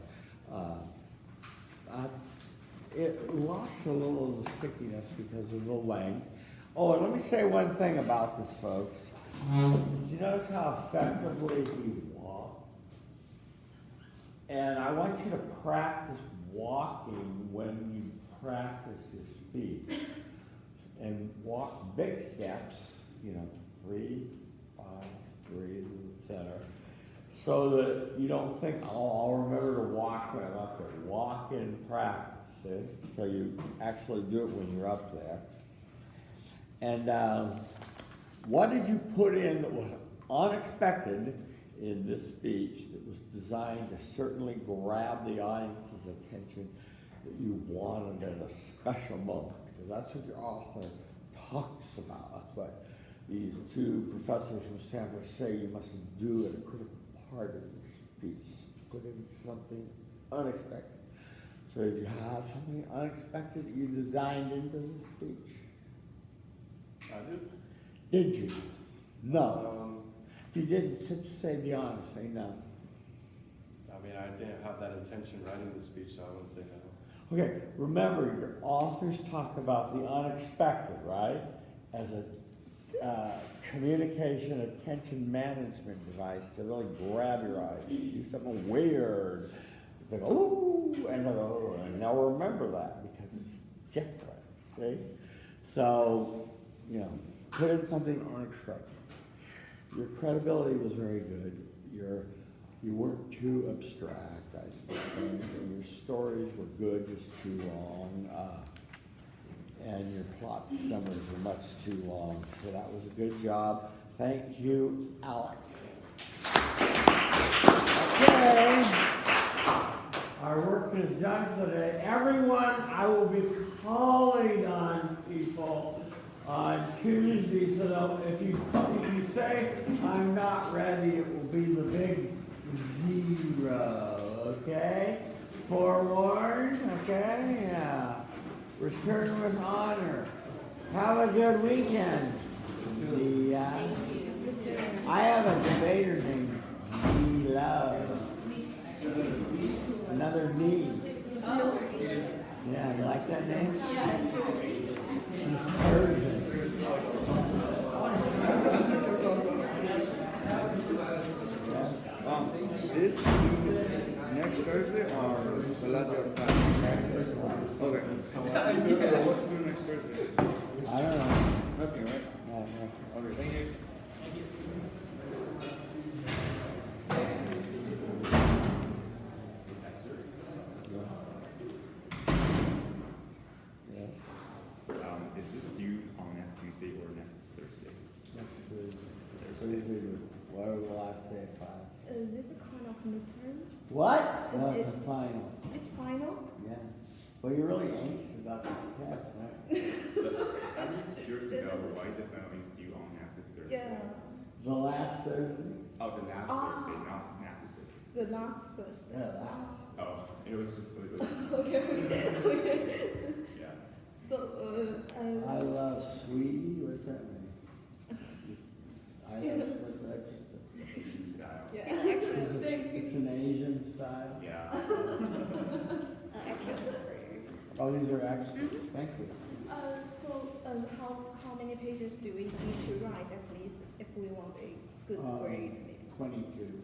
It lost a little of the stickiness because of the length. Oh, and let me say one thing about this, folks. Did you notice how effectively he walked? And I want you to practice walking when you practice your speech. And walk big steps, 3, 5, 3, etc. So that you don't think, oh, I'll remember to walk when I'm up there. Walk in practice, see? So you actually do it when you're up there. And what did you put in that was unexpected in this speech that was designed to certainly grab the audience's attention that you wanted at a special moment? Because that's what your author talks about. That's what these two professors from Stanford say you must do at a critical part of your speech. Put in something unexpected. So did you have something unexpected that you designed into the speech? I did. Did you? No. If you didn't, say be honest, say no. I mean, I didn't have that intention writing the speech, so I wouldn't say no. Okay, remember, your authors talk about the unexpected, right? As a communication attention management device to really grab your eye. Do something weird. They go, ooh, and now remember that because it's different, see? So, put in something unexpected. Your credibility was very good. You weren't too abstract, I think, and your stories were good, just too long, and your plot summaries were much too long. So that was a good job. Thank you, Alec. Okay. Our work is done for today. Everyone, I will be calling on people on Tuesday, so if you say I'm not ready, it will be the big 0, okay? Forewarned, okay? Yeah. Return with honor. Have a good weekend. I have a debater named D-Love. Another knee. Yeah, you like that name? She's Persian. This next Thursday or the last day of time? Next Thursday. Okay. So what's due next Thursday? I don't know. Nothing, right? No. Okay, thank you. Is this due on next Tuesday or next Thursday? Next Thursday. What are the last day of class? Is this a kind of midterm? What? No, it's a final. It's final? Yeah. Well, you're really anxious about this test, right? I'm just curious to know why the final is due on next Thursday. Yeah. The last Thursday? Oh, the last Thursday, not next Thursday. The last Thursday. Yeah, that. Oh, it was just a little. Okay. Yeah. So, I love sweetie. What's that mean? I love what's that? Style. yeah, actually, mixed and Asian style. Yeah. Extras for you. Oh, these are extras. Thank you. How many pages do we need to write at least if we want a good grade? Maybe? 22.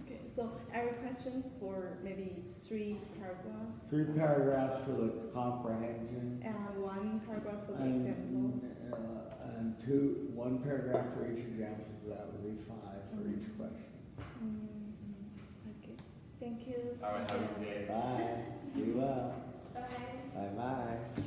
Okay, so every question for maybe 3 paragraphs 3 paragraphs for the comprehension. and 1 paragraph for the And, example. and 1 paragraph for each example, so that would be 5 for each question. Okay, thank you. All right, have a good day. Bye. Be well. Bye. Bye bye.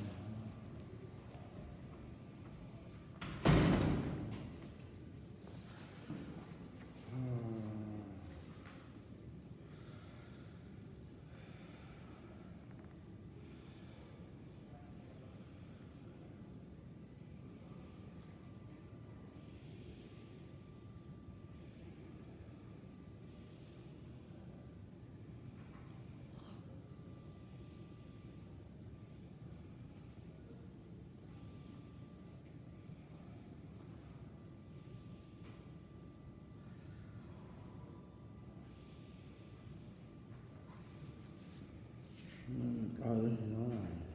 Oh, this is on.